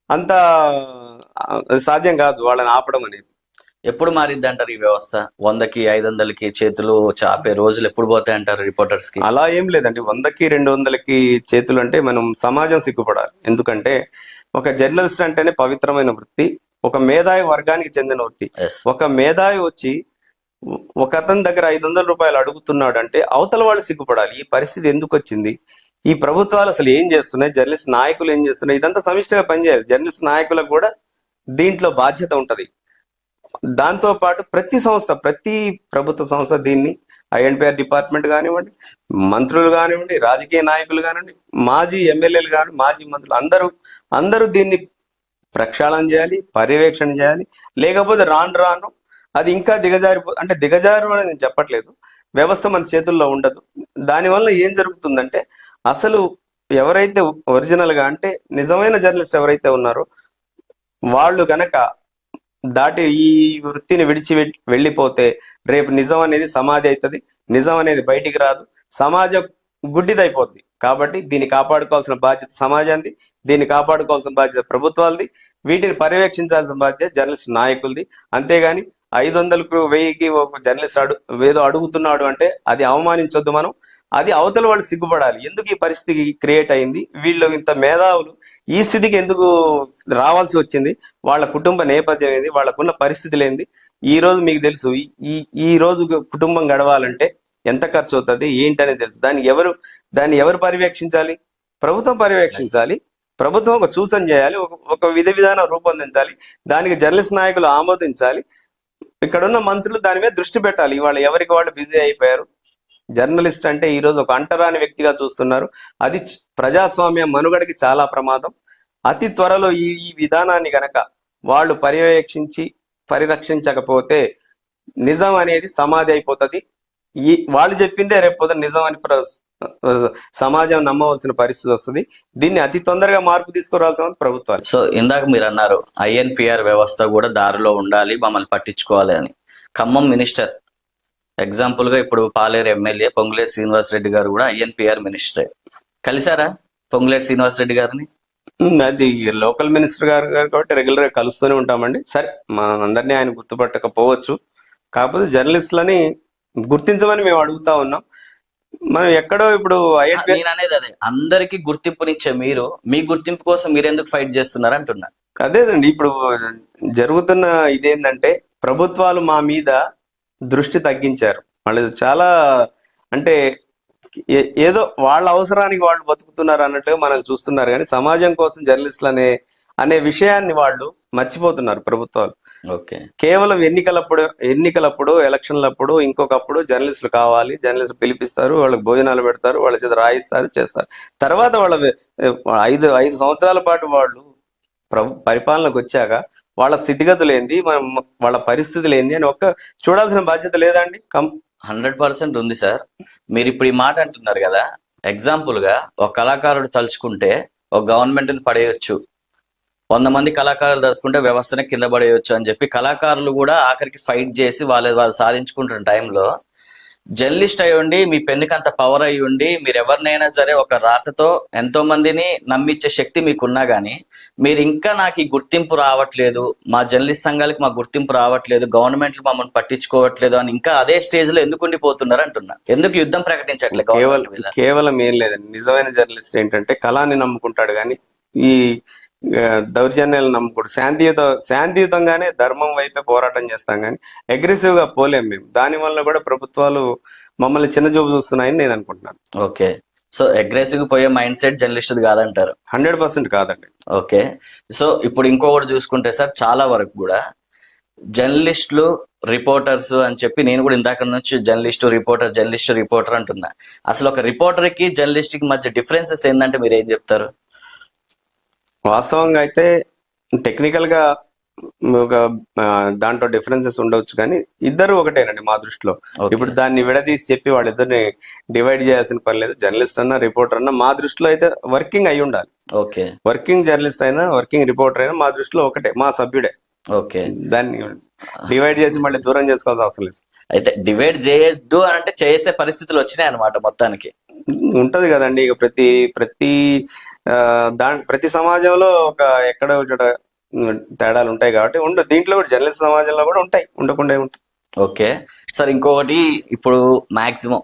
అంత సాధ్యం కాదు వాళ్ళని ఆపడం అనేది. ఎప్పుడు మారిద్ది అంటారు ఈ వ్యవస్థ? 100కి 500కి చేతులు చాపే రోజులు ఎప్పుడు పోతాయి అంటారు రిపోర్టర్స్ కి? అలా ఏం లేదండి. 100కి 200కి చేతులు అంటే మనం సమాజం సిగ్గుపడాలి. ఎందుకంటే ఒక జర్నలిస్ట్ అంటేనే పవిత్రమైన వృత్తి, ఒక మేధావి వర్గానికి చెందిన వృత్తి. ఒక మేధావి వచ్చి ఒక అతని దగ్గర 500 రూపాయలు అడుగుతున్నాడు అంటే అవతల వాళ్ళు సిగ్గుపడాలి. ఈ పరిస్థితి ఎందుకు వచ్చింది? ఈ ప్రభుత్వాలు అసలు ఏం చేస్తున్నాయి? జర్నలిస్ట్ నాయకులు ఏం చేస్తున్నాయి? ఇదంతా సమిష్టిగా పనిచేయాలి. జర్నలిస్ట్ నాయకులకు కూడా దీంట్లో బాధ్యత ఉంటది. దాంతో పాటు ప్రతి ప్రభుత్వ సంస్థ దీన్ని INPR డిపార్ట్మెంట్ కానివ్వండి, మంత్రులు కానివ్వండి, రాజకీయ నాయకులు కానివ్వండి, మాజీ ఎమ్మెల్యేలు కానివ్వండి, మాజీ మంత్రులు అందరూ దీన్ని ప్రక్షాళన చేయాలి, పర్యవేక్షణ చేయాలి. లేకపోతే రాను అది ఇంకా దిగజారు అని నేను చెప్పట్లేదు, వ్యవస్థ మన చేతుల్లో ఉండదు. దానివల్ల ఏం జరుగుతుందంటే అసలు ఎవరైతే ఒరిజినల్ గా అంటే నిజమైన జర్నలిస్ట్ ఎవరైతే ఉన్నారో వాళ్ళు గనక దాటి ఈ వృత్తిని విడిచి వెళ్ళిపోతే రేపు నిజం అనేది సమాధి అవుతుంది, నిజం అనేది బయటికి రాదు, సమాజం గుడ్డిదైపోద్ది. కాబట్టి దీన్ని కాపాడుకోవాల్సిన బాధ్యత సమాజానికి, దీన్ని కాపాడుకోవాల్సిన బాధ్యత ప్రభుత్వాలది, వీటిని పర్యవేక్షించాల్సిన బాధ్యత జర్నలిస్ట్ నాయకులది. అంతేగాని 500కు 1000కి ఒక జర్నలిస్ట్ ఏదో అడుగుతున్నాడు అంటే అది అవమానించొద్దు మనం. అది అవతల వాళ్ళు సిగ్గుపడాలి. ఎందుకు ఈ పరిస్థితి క్రియేట్ అయింది, వీళ్ళు ఇంత మేధావులు ఈ స్థితికి ఎందుకు రావాల్సి వచ్చింది, వాళ్ళ కుటుంబ నేపథ్యం ఏంది, వాళ్ళకున్న పరిస్థితులు ఏంది. ఈ రోజు మీకు తెలుసు, ఈ రోజు కుటుంబం గడవాలంటే ఎంత ఖర్చు అవుతుంది ఏంటనేది తెలుసు. దాన్ని ఎవరు పర్యవేక్షించాలి? ప్రభుత్వం పర్యవేక్షించాలి. ప్రభుత్వం ఒక సూచన చేయాలి, ఒక విధి విధానం రూపొందించాలి, దానికి జర్నలిస్ట్ నాయకులు ఆమోదించాలి, ఇక్కడున్న మంత్రులు దాని మీద దృష్టి పెట్టాలి. ఇవాళ ఎవరికి వాళ్ళు బిజీ అయిపోయారు. జర్నలిస్ట్ అంటే ఈ రోజు ఒక అంటరాని వ్యక్తిగా చూస్తున్నారు. అది ప్రజాస్వామ్య మనుగడకి చాలా ప్రమాదం. అతి త్వరలో ఈ విధానాన్ని గనక వాళ్ళు పరిరక్షించకపోతే నిజం అనేది సమాధి అయిపోతుంది. వాళ్ళు చెప్పిందే రేపు నిజం అని సమాజం నమ్మవలసిన పరిస్థితి వస్తుంది. దీన్ని అతి తొందరగా మార్పు తీసుకురావాల్సిన ప్రభుత్వాలు. సో ఇందాక మీరు అన్నారు INPR వ్యవస్థ కూడా దారిలో ఉండాలి, మమ్మల్ని పట్టించుకోవాలి అని. ఖమ్మం మినిస్టర్ ఎగ్జాంపుల్ గా ఇప్పుడు పాలేరు ఎమ్మెల్యే పొంగులేటి శ్రీనివాసరెడ్డి గారు కూడా INPR మినిస్టరే. కలిసారా పొంగులేటి శ్రీనివాసరెడ్డి గారిని? అది లోకల్ మినిస్టర్ గారు కాబట్టి రెగ్యులర్ గా కలుస్తూనే ఉంటామండి. సరే, మా అందరినీ ఆయన గుర్తుపట్టకపోవచ్చు, కాకపోతే జర్నలిస్టులని గుర్తించమని మేము అడుగుతా ఉన్నాం. మనం ఎక్కడో ఇప్పుడు నేను అనేది అదే, అందరికి గుర్తింపునిచ్చే మీరు మీ గుర్తింపు కోసం మీరు ఎందుకు ఫైట్ చేస్తున్నారు అంటున్నా. అదేనండి, ఇప్పుడు జరుగుతున్న ఇదేంటంటే ప్రభుత్వాలు మా మీద దృష్టి తగ్గించారు. వాళ్ళు చాలా అంటే ఏదో వాళ్ళ అవసరానికి వాళ్ళు బతుకుతున్నారు అన్నట్టుగా మనం చూస్తున్నారు, కానీ సమాజం కోసం జర్నలిస్టులు అనే విషయాన్ని వాళ్ళు మర్చిపోతున్నారు ప్రభుత్వాలు. ఓకే, కేవలం ఎన్నికలప్పుడు ఎలక్షన్లప్పుడు ఇంకొకప్పుడు జర్నలిస్టులు కావాలి, జర్నలిస్టులు పిలిపిస్తారు, వాళ్ళకి భోజనాలు పెడతారు, వాళ్ళ చేత రాయిస్తారు, చేస్తారు. తర్వాత వాళ్ళ 5 సంవత్సరాల పాటు వాళ్ళు పరిపాలనకు వచ్చాక వాళ్ళ స్థితిగతులు ఏంది, వాళ్ళ పరిస్థితులు ఏంది అని చూడాల్సిన బాధ్యత లేదా అండి? 100% ఉంది సార్. మీరు ఇప్పుడు ఈ మాట అంటున్నారు కదా, ఎగ్జాంపుల్ గా ఒక కళాకారుడు తలుచుకుంటే ఒక గవర్నమెంట్ ని పడేయొచ్చు, 100 మంది కళాకారులు తలుచుకుంటే వ్యవస్థనే కింద పడేయొచ్చు అని చెప్పి కళాకారులు కూడా ఆఖరికి ఫైట్ చేసి వాళ్ళు సాధించుకుంటున్న టైంలో జర్నలిస్ట్ అయి ఉండి మీ పెన్నుకి అంత పవర్ అయి ఉండి మీరు ఎవరినైనా సరే ఒక రాతతో ఎంతో మందిని నమ్మించే శక్తి మీకున్నా గానీ మీరు ఇంకా నాకు ఈ గుర్తింపు రావట్లేదు, మా జర్నలిస్ట్ సంఘాలకి మా గుర్తింపు రావట్లేదు, గవర్నమెంట్లు మమ్మల్ని పట్టించుకోవట్లేదు అని ఇంకా అదే స్టేజ్ లో ఎందుకు ఉండిపోతున్నారు అంటున్నా. ఎందుకు యుద్ధం ప్రకటించట్లేదు? కేవలం ఏం లేదండి, నిజమైన జర్నలిస్ట్ ఏంటంటే కళాన్ని నమ్ముకుంటాడు, కానీ ఈ దౌర్జన్యాలు నమ్ముకోడు. శాంతియుతంగానే ధర్మం వైపే పోరాటం చేస్తాం, కానీ అగ్రెసివ్ గా పోలేం మేము. దాని వల్ల కూడా ప్రభుత్వాలు మమ్మల్ని చిన్న చూపు చూస్తున్నాయని నేను అనుకుంటున్నాను. ఓకే, సో అగ్రెసివ్ పోయే మైండ్ సెట్ జర్నలిస్ట్ కాదంటారు? 100% కాదండి. ఓకే, సో ఇప్పుడు ఇంకొకటి చూసుకుంటే సార్, చాలా వరకు కూడా జర్నలిస్టులు రిపోర్టర్స్ అని చెప్పి నేను కూడా ఇందాక నుంచి జర్నలిస్టు రిపోర్టర్ అంటున్నా. అసలు ఒక రిపోర్టర్ కి జర్నలిస్ట్ కి మధ్య డిఫరెన్సెస్ ఏంటంటే మీరు ఏం చెప్తారు? వాస్తవంగా అయితే టెక్నికల్ గా ఒక దాంట్లో డిఫరెన్సెస్ ఉండవచ్చు, కానీ ఇద్దరు ఒకటేనండి మా దృష్టిలో. ఇప్పుడు దాన్ని విడదీసి చెప్పి వాళ్ళిద్దరిని డివైడ్ చేయాల్సిన పని లేదు. జర్నలిస్ట్ అన్నా రిపోర్టర్ అన్నా మా దృష్టిలో అయితే వర్కింగ్ అయి ఉండాలి. ఓకే, వర్కింగ్ జర్నలిస్ట్ అయినా వర్కింగ్ రిపోర్టర్ అయినా మా దృష్టిలో ఒకటే, మా సభ్యుడే. ఓకే, దాన్ని డివైడ్ చేసి మళ్ళీ దూరం చేసుకోవాల్సిన అవసరం లేదు. అయితే డివైడ్ చేయొద్దు అంటే చేసే పరిస్థితులు వచ్చినాయి అన్నమాట మొత్తానికి. ఉంటది కదండి, ఇక ప్రతి సమాజంలో ఒక ఎక్కడ తేడాలు ఉంటాయి కాబట్టి దీంట్లో కూడా జర్నలిస్ట్ సమాజంలో కూడా ఉంటాయి, ఉండకుండా ఉంటాయి. ఓకే సార్, ఇంకొకటి ఇప్పుడు మాక్సిమం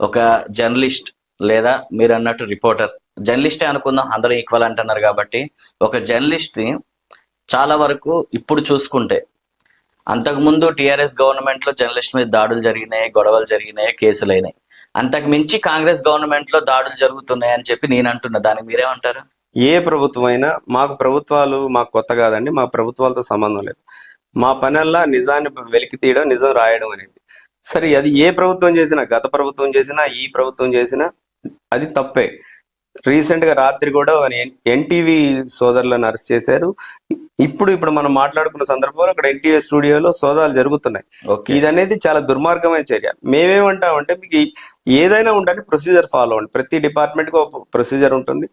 ఒక జర్నలిస్ట్ లేదా మీరు అన్నట్టు రిపోర్టర్, జర్నలిస్టే అనుకుందాం, అందరూ ఈక్వల్ అంటున్నారు కాబట్టి ఒక జర్నలిస్ట్ ని చాలా వరకు ఇప్పుడు చూసుకుంటే, అంతకుముందు టిఆర్ఎస్ గవర్నమెంట్ లో జర్నలిస్ట్ మీద దాడులు జరిగినాయి, గొడవలు జరిగినాయి, కేసులు అయినాయి. అంతకు మించి కాంగ్రెస్ గవర్నమెంట్ లో దాడులు జరుగుతున్నాయి అని చెప్పి నేను అంటున్నా. దానికి మీరేమంటారు? ఏ ప్రభుత్వం అయినా ప్రభుత్వాలు మాకు కొత్త కాదండి, మా ప్రభుత్వాలతో సంబంధం లేదు. మా పనల్లా నిజాన్ని వెలికి తీయడం, నిజం రాయడం అనేది. సరే, అది ఏ ప్రభుత్వం చేసినా, గత ప్రభుత్వం చేసినా, ఈ ప్రభుత్వం చేసినా అది తప్పే. రీసెంట్ గా రాత్రి కూడా ఎన్టీవీ సోదరులను అరెస్ట్ చేశారు. ఇప్పుడు మనం మాట్లాడుకున్న సందర్భంలో అక్కడ ఎన్టీవీ స్టూడియోలో సోదాలు జరుగుతున్నాయి. ఇది అనేది చాలా దుర్మార్గమైన చర్య. మేమేమంటామంటే, మీకు ఏదైనా ఉండాలి, ప్రొసీజర్ ఫాలో అవ్వండి. ప్రతి డిపార్ట్మెంట్ కి ఒక ప్రొసీజర్ ఉంటుంది,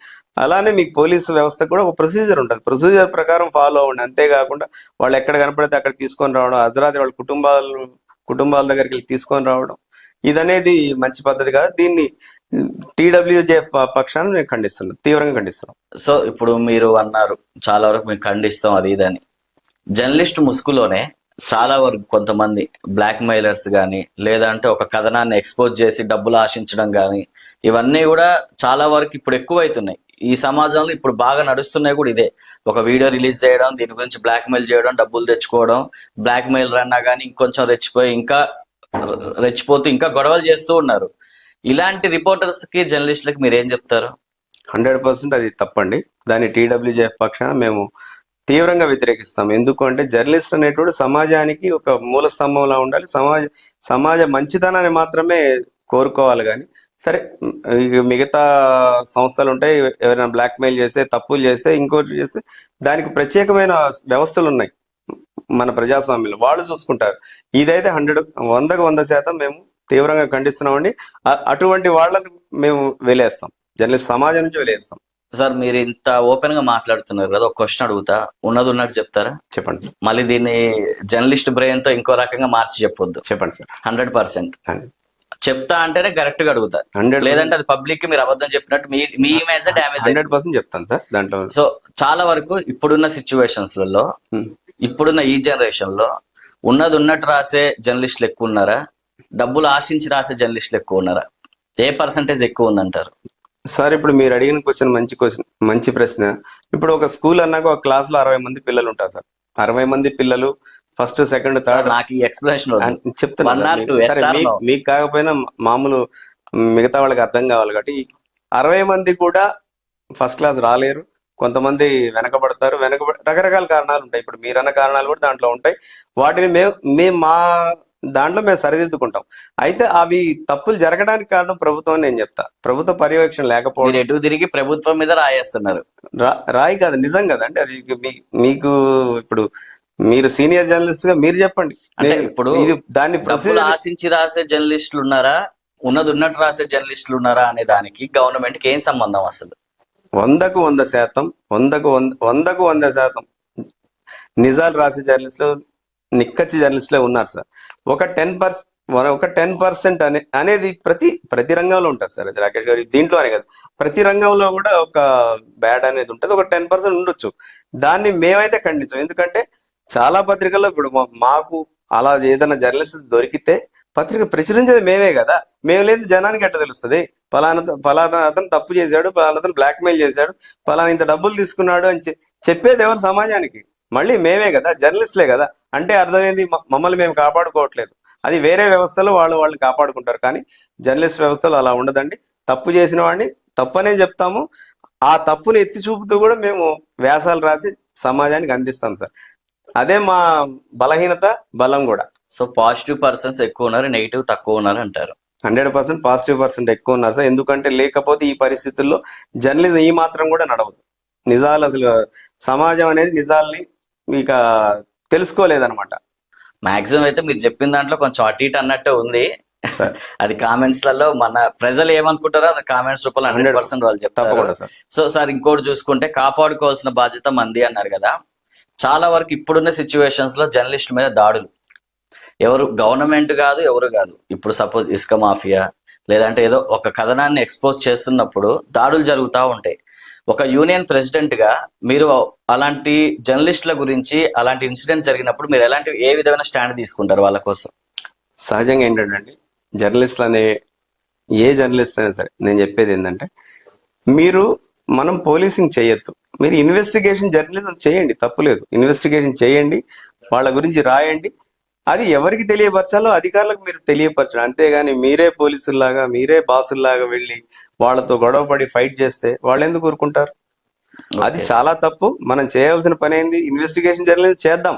అలానే మీకు పోలీసు వ్యవస్థ కూడా ఒక ప్రొసీజర్ ఉంటుంది. ప్రొసీజర్ ప్రకారం ఫాలో అవ్వండి. అంతేకాకుండా వాళ్ళు ఎక్కడ కనపడితే అక్కడ తీసుకొని రావడం, అర్ధరాత్రి వాళ్ళ కుటుంబాల దగ్గరికి తీసుకొని రావడం, ఇదనేది మంచి పద్ధతి కాదు. దీన్ని TWJ పక్షాన్ని నేను ఖండిస్తున్నాను, తీవ్రంగా ఖండిస్తున్నాం. సో ఇప్పుడు మీరు అన్నారు చాలా వరకు మేము ఖండిస్తాం అది ఇదని. జర్నలిస్ట్ ముసుగులోనే చాలా వరకు కొంతమంది బ్లాక్ మెయిలర్స్ కానీ, లేదంటే ఒక కథనాన్ని ఎక్స్పోజ్ చేసి డబ్బులు ఆశించడం కానీ, ఇవన్నీ కూడా చాలా వరకు ఇప్పుడు ఎక్కువైతున్నాయి. ఈ సమాజంలో ఇప్పుడు బాగా నడుస్తున్నాయి కూడా ఇదే. ఒక వీడియో రిలీజ్ చేయడం, దీని గురించి బ్లాక్ మెయిల్ చేయడం, డబ్బులు తెచ్చుకోవడం, బ్లాక్ మెయిల్ అన్నా కానీ ఇంకొంచెం రెచ్చిపోతూ ఇంకా గొడవలు చేస్తూ ఉన్నారు. ఇలాంటి రిపోర్టర్స్ కి జర్నలిస్టులకి మీరు ఏం చెప్తారు? 100% అది తప్పండి. దాన్ని TWJF పక్షాన మేము తీవ్రంగా వ్యతిరేకిస్తాం. ఎందుకు అంటే జర్నలిస్ట్ అనేటువంటి సమాజానికి ఒక మూల స్తంభంలా ఉండాలి. సమాజ మంచితనాన్ని మాత్రమే కోరుకోవాలి. కానీ సరే, మిగతా సంస్థలు ఉంటాయి, ఎవరైనా బ్లాక్మెయిల్ చేస్తే, తప్పులు చేస్తే, ఇంకోటి చేస్తే దానికి ప్రత్యేకమైన వ్యవస్థలు ఉన్నాయి మన ప్రజాస్వామ్యంలో, వాళ్ళు చూసుకుంటారు. ఇదైతే 100% మేము తీవ్రంగా ఖండిస్తున్నామండి. అటువంటి వాళ్ళని మేము వెలేస్తాం, జర్నలిస్ట్ సమాజం నుంచి వెలేస్తాం. సార్, మీరు ఇంత ఓపెన్ గా మాట్లాడుతున్నారు కదా, ఒక క్వశ్చన్ అడుగుతా, ఉన్నది ఉన్నట్టు చెప్తారా? చెప్పండి. మళ్ళీ దీన్ని జర్నలిస్ట్ బ్రెయిన్ తో ఇంకో రకంగా మార్చి చెప్పొద్దు. చెప్పండి సార్. 100% చెప్తా అంటేనే కరెక్ట్ గా అడుగుతా, 100% లేదంటే అది పబ్లిక్ కి మీరు అబద్ధం చెప్పినట్టు మీ ఇమేజ్ డ్యామేజ్. 100% చెప్తాను సార్ దాంట్లో. సో చాలా వరకు ఇప్పుడున్న సిచ్యువేషన్స్ లలో, ఇప్పుడున్న ఈ జనరేషన్ లో ఉన్నది ఉన్నట్టు రాసే జర్నలిస్టులు ఎక్కువ ఉన్నారా, డబ్బులు ఆశించి రాసే జర్నలిస్టులు ఎక్కువ ఉన్నారా? ఏ పర్సంటేజ్ ఎక్కువ ఉందంటారు? సార్, ఇప్పుడు మీరు అడిగిన క్వశ్చన్ మంచి ప్రశ్న. ఇప్పుడు ఒక స్కూల్ అన్నాక ఒక క్లాస్ లో 60 మంది పిల్లలు ఉంటారు సార్. 60 మంది పిల్లలు ఫస్ట్, సెకండ్, థర్డ్. నాకు ఈ ఎక్స్ప్లెనేషన్ చెప్తాను. మీకు కాకపోయినా మామూలు మిగతా వాళ్ళకి అర్థం కావాలి కాబట్టి 60 మంది కూడా ఫస్ట్ క్లాస్ రాలేరు. కొంతమంది వెనకబడతారు. రకరకాల కారణాలు ఉంటాయి. ఇప్పుడు మీరన్న కారణాలు కూడా దాంట్లో ఉంటాయి. వాటిని మేము మా దాంట్లో మేము సరిదిద్దుకుంటాం. అయితే అవి తప్పులు జరగడానికి కారణం ప్రభుత్వం అని నేను చెప్తా. ప్రభుత్వ పర్యవేక్షణ లేకపోవడం. ఎటు తిరిగి ప్రభుత్వం మీద రాయేస్తున్నారు. రాయి కాదు, నిజం కదండి అది. మీకు ఇప్పుడు మీరు సీనియర్ జర్నలిస్ట్ గా మీరు చెప్పండి. అంటే ఇప్పుడు దాన్ని ఆశించి రాసే జర్నలిస్టులు ఉన్నారా, ఉన్నది ఉన్నట్టు రాసే జర్నలిస్టులు ఉన్నారా అనే దానికి గవర్నమెంట్ కి ఏం సంబంధం అసలు? 100% నిజాలు రాసే జర్నలిస్టులు, నిక్కచ్చి జర్నలిస్టులే ఉన్నారు సార్. ఒక 10% అనేది ప్రతి రంగంలో ఉంటుంది సార్. అది రాకేష్ గారు దీంట్లో అనే కదా, ప్రతి రంగంలో కూడా ఒక బ్యాడ్ అనేది ఉంటుంది. ఒక 10% ఉండొచ్చు. దాన్ని మేమైతే ఖండించాం. ఎందుకంటే చాలా పత్రికల్లో ఇప్పుడు మాకు అలా ఏదైనా జర్నలిస్ట్ దొరికితే పత్రిక ప్రచురించేది మేమే కదా. మేము లేదు జనానికి ఎట్లా తెలుస్తుంది? ఫలానా అతను తప్పు చేశాడు, ఫలానా అతను బ్లాక్మెయిల్ చేశాడు, ఫలానా ఇంత డబ్బులు తీసుకున్నాడు అని చెప్పేది ఎవరు? సమాజానికి. మళ్ళీ మేమే కదా, జర్నలిస్టులే కదా. అంటే అర్థమైంది, మమ్మల్ని మేము కాపాడుకోవట్లేదు. అది వేరే వ్యవస్థలో వాళ్ళని కాపాడుకుంటారు. కానీ జర్నలిస్ట్ వ్యవస్థలో అలా ఉండదండి. తప్పు చేసిన వాడిని తప్పనే చెప్తాము. ఆ తప్పుని ఎత్తి చూపుతూ కూడా మేము వ్యాసాలు రాసి సమాజానికి అందిస్తాం సార్. అదే మా బలహీనత, బలం కూడా. సో పాజిటివ్ పర్సన్స్ ఎక్కువ ఉన్నారు, నెగిటివ్ తక్కువ ఉన్నారు అంటారు. 100% పాజిటివ్ ఎక్కువ ఉన్నారు సార్. ఎందుకంటే లేకపోతే ఈ పరిస్థితుల్లో జర్నలిజం ఈ మాత్రం కూడా నడవదు. నిజాలు అసలు సమాజం అనేది నిజాల్ని ఇక తెలుసుకోలేదన్నమాట. మాక్సిమం అయితే మీరు చెప్పిన దాంట్లో కొంచెం అటు ఇటు అన్నట్టే ఉంది. అది కామెంట్స్ లలో మన ప్రజలు ఏమనుకుంటారో అది కామెంట్స్ రూపంలో 100% వాళ్ళు చెప్తారు. సో సార్, ఇంకోటి చూసుకుంటే కాపాడుకోవాల్సిన బాధ్యత మంది అన్నారు కదా. చాలా వరకు ఇప్పుడున్న సిచ్యువేషన్స్ లో జర్నలిస్ట్ మీద దాడులు ఎవరు, గవర్నమెంట్ కాదు, ఎవరు కాదు. ఇప్పుడు సపోజ్ ఇసుక మాఫియా లేదంటే ఏదో ఒక కథనాన్ని ఎక్స్పోజ్ చేస్తున్నప్పుడు దాడులు జరుగుతూ ఉంటాయి. ఒక యూనియన్ ప్రెసిడెంట్ గా మీరు అలాంటి జర్నలిస్టుల గురించి అలాంటి ఇన్సిడెంట్ జరిగినప్పుడు మీరు ఏ విధమైన స్టాండ్ తీసుకుంటారు వాళ్ళ కోసం? సహజంగా ఏంటంటే జర్నలిస్టులు ఏ జర్నలిస్ట్ అయినా సరే నేను చెప్పేది ఏంటంటే, మనం పోలీసింగ్ చేయొద్దు. మీరు ఇన్వెస్టిగేషన్ జర్నలిజం చేయండి, తప్పులేదు. ఇన్వెస్టిగేషన్ చేయండి, వాళ్ళ గురించి రాయండి. అది ఎవరికి తెలియపరచాలో అధికారులకు మీరు తెలియపరచండి. అంతేగాని మీరే పోలీసుల్లాగా, మీరే బాసుల్లాగా వెళ్ళి వాళ్ళతో గొడవపడి ఫైట్ చేస్తే వాళ్ళు ఎందుకు ఊరుకుంటారు? అది చాలా తప్పు. మనం చేయవలసిన పని ఏంది? ఇన్వెస్టిగేషన్ జర్నలిజం చేద్దాం,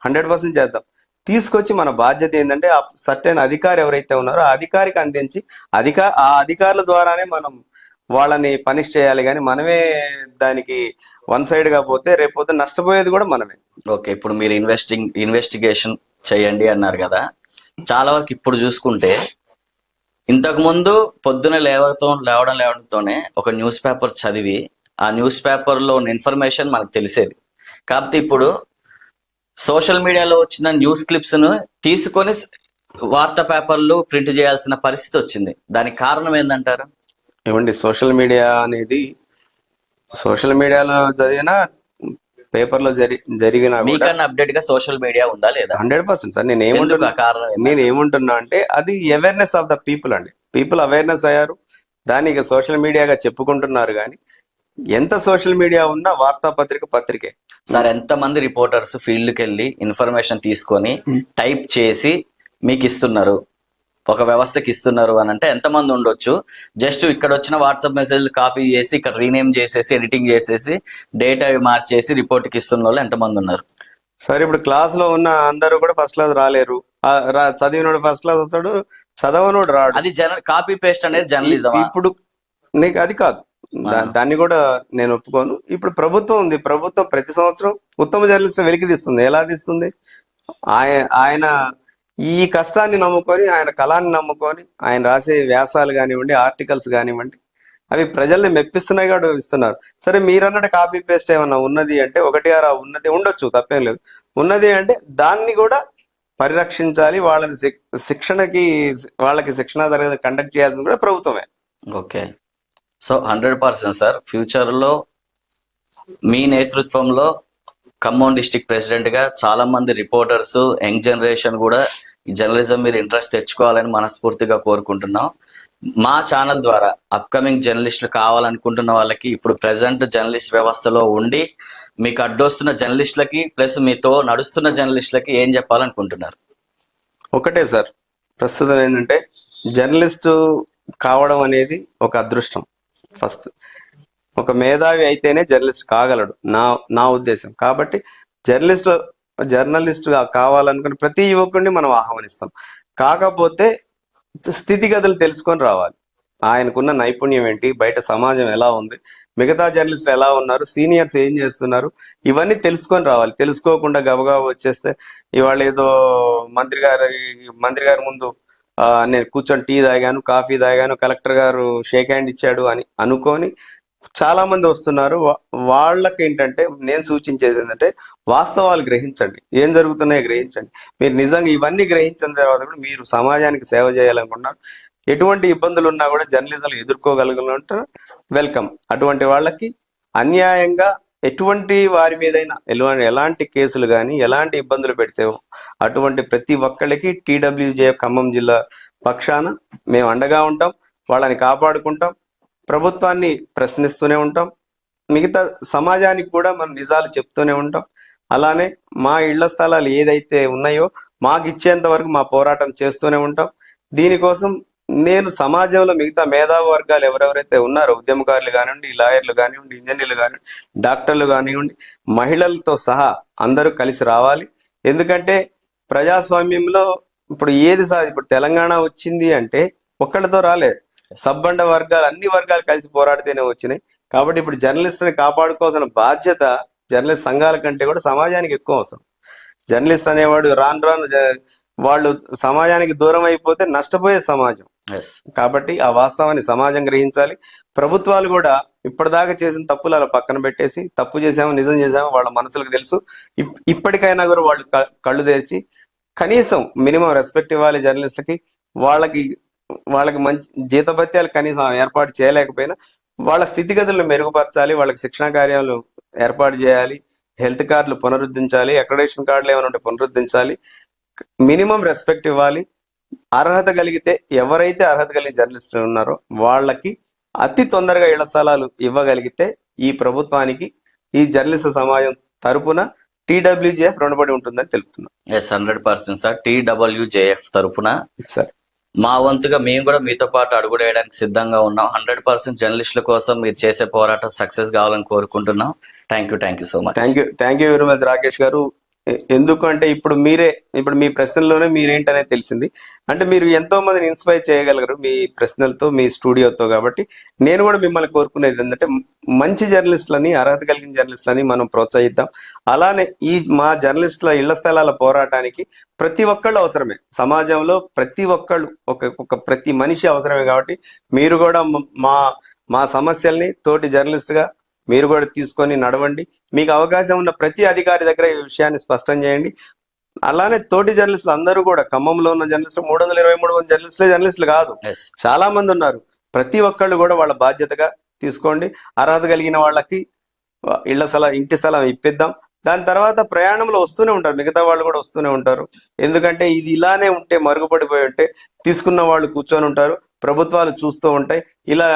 100% చేద్దాం. తీసుకొచ్చి మన బాధ్యత ఏంటంటే ఆ సర్టెన్ అధికారి ఎవరైతే ఉన్నారో ఆ అధికారికి అందించి ఆ అధికారుల ద్వారానే మనం వాళ్ళని పనిష్ చేయాలి. కానీ మనమే దానికి వన్ సైడ్ గా పోతే రేపు నష్టపోయేది కూడా మనమే. ఓకే, ఇప్పుడు మీరు ఇన్వెస్టిగేషన్ చేయండి అన్నారు కదా. చాలా వరకు ఇప్పుడు చూసుకుంటే ఇంతకు ముందు పొద్దున లేవడంతోనే ఒక న్యూస్ పేపర్ చదివి ఆ న్యూస్ పేపర్ లో ఉన్న ఇన్ఫర్మేషన్ మనకు తెలిసేది. కాకపోతే ఇప్పుడు సోషల్ మీడియాలో వచ్చిన న్యూస్ క్లిప్స్ ను తీసుకొని వార్తా పేపర్లు ప్రింట్ చేయాల్సిన పరిస్థితి వచ్చింది. దానికి కారణం ఏందంటారు? ఏమండి, సోషల్ మీడియాలో చదివినా పేపర్లో జరిగిన అప్డేట్ గా సోషల్ మీడియా ఉందా లేదా? 100% సార్. నేను ఏమంటున్నా అంటే అది అవేర్నెస్ ఆఫ్ ద పీపుల్ అండి. పీపుల్ అవేర్నెస్ అయ్యారు, దాన్ని సోషల్ మీడియాగా చెప్పుకుంటున్నారు. కానీ ఎంత సోషల్ మీడియా ఉన్నా పత్రికే సార్. ఎంత మంది రిపోర్టర్స్ ఫీల్డ్కి వెళ్ళి ఇన్ఫర్మేషన్ తీసుకొని టైప్ చేసి మీకు ఇస్తున్నారు. ఒక వ్యవస్థకి ఇస్తున్నారు అని అంటే ఎంతమంది ఉండొచ్చు? జస్ట్ ఇక్కడ వచ్చిన వాట్సాప్ మెసేజ్ కాపీ చేసి ఇక్కడ రీనేమ్ చేసేసి ఎడిటింగ్ చేసేసి డేటా మార్చేసి రిపోర్ట్కి ఇస్తున్న వాళ్ళు ఎంతమంది ఉన్నారు? సరే, ఇప్పుడు క్లాస్ లో ఉన్న అందరూ కూడా ఫస్ట్ క్లాస్ రాలేరు. చదివినోడు ఫస్ట్ క్లాస్ వస్తాడు, చదవనోడు రాడు. అది కాపీ పేస్ట్ అనేది జర్నలిజం. ఇప్పుడు నీకు అది కాదు, దాన్ని కూడా నేను ఒప్పుకోను. ఇప్పుడు ప్రభుత్వం ఉంది, ప్రభుత్వం ప్రతి సంవత్సరం ఉత్తమ జర్నలిస్ట్ వెలికి తీస్తుంది. ఎలా తీస్తుంది? ఆయన ఈ కష్టాన్ని నమ్ముకొని, ఆయన కళాన్ని నమ్ముకొని, ఆయన రాసే వ్యాసాలు కానివ్వండి, ఆర్టికల్స్ కానివ్వండి, అవి ప్రజల్ని మెప్పిస్తున్నాయి కూడా ఇస్తున్నారు. సరే, మీరన్నట్టు కాపీ పేస్ట్ ఏమన్నా ఉన్నది అంటే ఒకటి ఆరా ఉన్నది ఉండొచ్చు, తప్పేం లేదు. ఉన్నది అంటే దాన్ని కూడా పరిరక్షించాలి. వాళ్ళని వాళ్ళకి శిక్షణ తరగతి కండక్ట్ చేయాల్సింది కూడా ప్రభుత్వమే. ఓకే, సో 100% సార్, ఫ్యూచర్లో మీ నేతృత్వంలో ఖమ్మం డిస్టిక్ ప్రెసిడెంట్ గా చాలా మంది రిపోర్టర్స్, యంగ్ జనరేషన్ కూడా ఈ జర్నలిజం మీద ఇంట్రెస్ట్ తెచ్చుకోవాలని మనస్ఫూర్తిగా కోరుకుంటున్నాం. మా ఛానల్ ద్వారా అప్కమింగ్ జర్నలిస్టులు కావాలనుకుంటున్న వాళ్ళకి, ఇప్పుడు ప్రెసెంట్ జర్నలిస్ట్ వ్యవస్థలో ఉండి మీకు అడ్డొస్తున్న జర్నలిస్టులకి ప్లస్ మీతో నడుస్తున్న జర్నలిస్టులకి ఏం చెప్పాలనుకుంటున్నారు? ఒకటే సార్, ప్రస్తుతం ఏంటంటే జర్నలిస్టు కావడం అనేది ఒక అదృష్టం. ఫస్ట్ ఒక మేధావి అయితేనే జర్నలిస్ట్ కాగలడు, నా ఉద్దేశం. కాబట్టి జర్నలిస్ట్ కావాలనుకుని ప్రతి యువకుడిని మనం ఆహ్వానిస్తాం. కాకపోతే స్థితిగతులు తెలుసుకొని రావాలి. ఆయనకున్న నైపుణ్యం ఏంటి, బయట సమాజం ఎలా ఉంది, మిగతా జర్నలిస్టులు ఎలా ఉన్నారు, సీనియర్స్ ఏం చేస్తున్నారు, ఇవన్నీ తెలుసుకొని రావాలి. తెలుసుకోకుండా గబగబా వచ్చేస్తే ఇవాళ ఏదో మంత్రి గారి ముందు నేను కూర్చొని టీ తాగాను, కాఫీ తాగాను, కలెక్టర్ గారు షేక్ హ్యాండ్ ఇచ్చాడు అని అనుకొని చాలా మంది వస్తున్నారు. వాళ్ళకి ఏంటంటే నేను సూచించేది ఏంటంటే వాస్తవాలు గ్రహించండి, ఏం జరుగుతున్నాయో గ్రహించండి. మీరు నిజంగా ఇవన్నీ గ్రహించిన తర్వాత కూడా మీరు సమాజానికి సేవ చేయాలనుకున్నారు, ఎటువంటి ఇబ్బందులు ఉన్నా కూడా జర్నలిజంలో ఎదుర్కోగలుగుతుంటే వెల్కమ్. అటువంటి వాళ్ళకి అన్యాయంగా ఎటువంటి వారి మీదైనా ఎలాంటి కేసులు కానీ ఎలాంటి ఇబ్బందులు పెడితే అటువంటి ప్రతి ఒక్కళ్ళకి TWJF ఖమ్మం జిల్లా పక్షాన మేము అండగా ఉంటాం, వాళ్ళని కాపాడుకుంటాం, ప్రభుత్వాన్ని ప్రశ్నిస్తూనే ఉంటాం, మిగతా సమాజానికి కూడా మనం నిజాలు చెప్తూనే ఉంటాం. అలానే మా ఇళ్ల స్థలాలు ఏదైతే ఉన్నాయో మాకు ఇచ్చేంత వరకు మా పోరాటం చేస్తూనే ఉంటాం. దీనికోసం నేను సమాజంలో మిగతా మేధావి వర్గాలు ఎవరెవరైతే ఉన్నారో, ఉద్యమకారులు కానివ్వండి, లాయర్లు కానివ్వండి, ఇంజనీర్లు కానివ్వండి, డాక్టర్లు కానివ్వండి, మహిళలతో సహా అందరూ కలిసి రావాలి. ఎందుకంటే ప్రజాస్వామ్యంలో ఇప్పుడు ఇప్పుడు తెలంగాణ వచ్చింది అంటే ఒక్కళ్ళతో రాలేదు, సబ్బండ వర్గాలు, అన్ని వర్గాలు కలిసి పోరాడితేనే వచ్చినాయి. కాబట్టి ఇప్పుడు జర్నలిస్ట్ని కాపాడుకోవాల్సిన బాధ్యత జర్నలిస్ట్ సంఘాల కంటే కూడా సమాజానికి ఎక్కువ అవసరం. జర్నలిస్ట్ అనేవాడు రాను వాళ్ళు సమాజానికి దూరం అయిపోతే నష్టపోయే సమాజం. కాబట్టి ఆ వాస్తవాన్ని సమాజం గ్రహించాలి. ప్రభుత్వాలు కూడా ఇప్పటిదాకా చేసిన తప్పులు అలా పక్కన పెట్టేసి, తప్పు చేసామో నిజం చేసామో వాళ్ళ మనసులకు తెలుసు, ఇప్పటికైనా కూడా వాళ్ళు కళ్ళు తెరిచి కనీసం మినిమం రెస్పెక్ట్ ఇవ్వాలి జర్నలిస్టులకి. వాళ్ళకి మంచి జీతభత్యాలు కనీసం ఏర్పాటు చేయలేకపోయినా వాళ్ళ స్థితిగతులను మెరుగుపరచాలి, వాళ్ళకి శిక్షణా కార్యాలు ఏర్పాటు చేయాలి, హెల్త్ కార్డులు పునరుద్ధరించాలి, అక్రెడిటేషన్ కార్డులు ఏమైనా ఉంటే పునరుద్ధరించాలి, మినిమం రెస్పెక్ట్ ఇవ్వాలి. అర్హత కలిగితే ఎవరైతే అర్హత కలిగిన జర్నలిస్టులు ఉన్నారో వాళ్ళకి అతి తొందరగా ఇళ్ల స్థలాలు ఇవ్వగలిగితే ఈ ప్రభుత్వానికి, ఈ జర్నలిస్ట్ సమాజం తరపున TWJF రుణపడి ఉంటుందని తెలుపుతున్నాం. 100% సార్, TWJF తరపున సార్ మా వంతుగా మేము కూడా మీతో పాటు అడుగుడేయడానికి సిద్ధంగా ఉన్నాం. 100% జర్నలిస్టుల కోసం మీరు చేసే పోరాటం సక్సెస్ కావాలని కోరుకుంటున్నాం. Thank you so much. Thank you very much Rakesh గారు. ఎందుకంటే ఇప్పుడు మీ ప్రశ్నల్లోనే మీరేంటనేది తెలిసింది. అంటే మీరు ఎంతో మందిని ఇన్స్పైర్ చేయగలరు మీ ప్రశ్నలతో, మీ స్టూడియోతో. కాబట్టి నేను కూడా మిమ్మల్ని కోరుకునేది ఏంటంటే మంచి జర్నలిస్టులని, అర్హత కలిగిన జర్నలిస్టులని మనం ప్రోత్సహిద్దాం. అలానే మా జర్నలిస్టుల ఇళ్ల స్థలాల పోరాటానికి ప్రతి ఒక్కళ్ళు అవసరమే. సమాజంలో ప్రతి ఒక్కళ్ళు ప్రతి మనిషి అవసరమే. కాబట్టి మీరు కూడా మా సమస్యల్ని తోటి జర్నలిస్టుగా మీరు కూడా తీసుకొని నడవండి. మీకు అవకాశం ఉన్న ప్రతి అధికారి దగ్గర ఈ విషయాన్ని స్పష్టం చేయండి. అలానే తోటి జర్నలిస్టులు అందరూ కూడా, ఖమ్మంలో ఉన్న జర్నలిస్టులు 323 మంది జర్నలిస్టులు కాదు, చాలా మంది ఉన్నారు. ప్రతి ఒక్కళ్ళు కూడా వాళ్ళ బాధ్యతగా తీసుకోండి. అర్హత కలిగిన వాళ్ళకి ఇంటి స్థలం ఇప్పిద్దాం. దాని తర్వాత ప్రయాణంలో వస్తూనే ఉంటారు, మిగతా వాళ్ళు కూడా వస్తూనే ఉంటారు. ఎందుకంటే ఇది ఇలానే ఉంటే, మరుగుపడిపోయి ఉంటే తీసుకున్న వాళ్ళు కూర్చొని ఉంటారు, ప్రభుత్వాలు చూస్తూ ఉంటాయి. ఇలా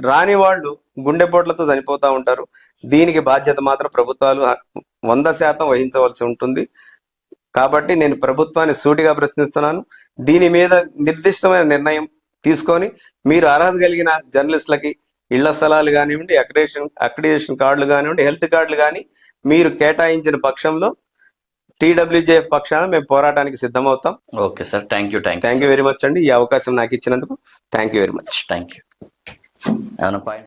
రాని వాళ్ళు గుండెపోట్లతో చనిపోతూ ఉంటారు. దీనికి బాధ్యత మాత్రం ప్రభుత్వాలు 100% వహించవలసి ఉంటుంది. కాబట్టి నేను ప్రభుత్వాన్ని సూటిగా ప్రశ్నిస్తున్నాను. దీని మీద నిర్దిష్టమైన నిర్ణయం తీసుకొని మీరు అర్హత కలిగిన జర్నలిస్టులకి ఇళ్ల స్థలాలు కానివ్వండి, అక్రిడిటేషన్ కార్డులు కానివ్వండి, హెల్త్ కార్డులు కానీ మీరు కేటాయించిన పక్షంలో TWJF పక్షాన మేము పోరాటానికి సిద్ధమవుతాం. Okay sir, thank you very much అండి. ఈ అవకాశం నాకు ఇచ్చినందుకు thank you very much. Thank you. ఏమైనా పాయింట్స్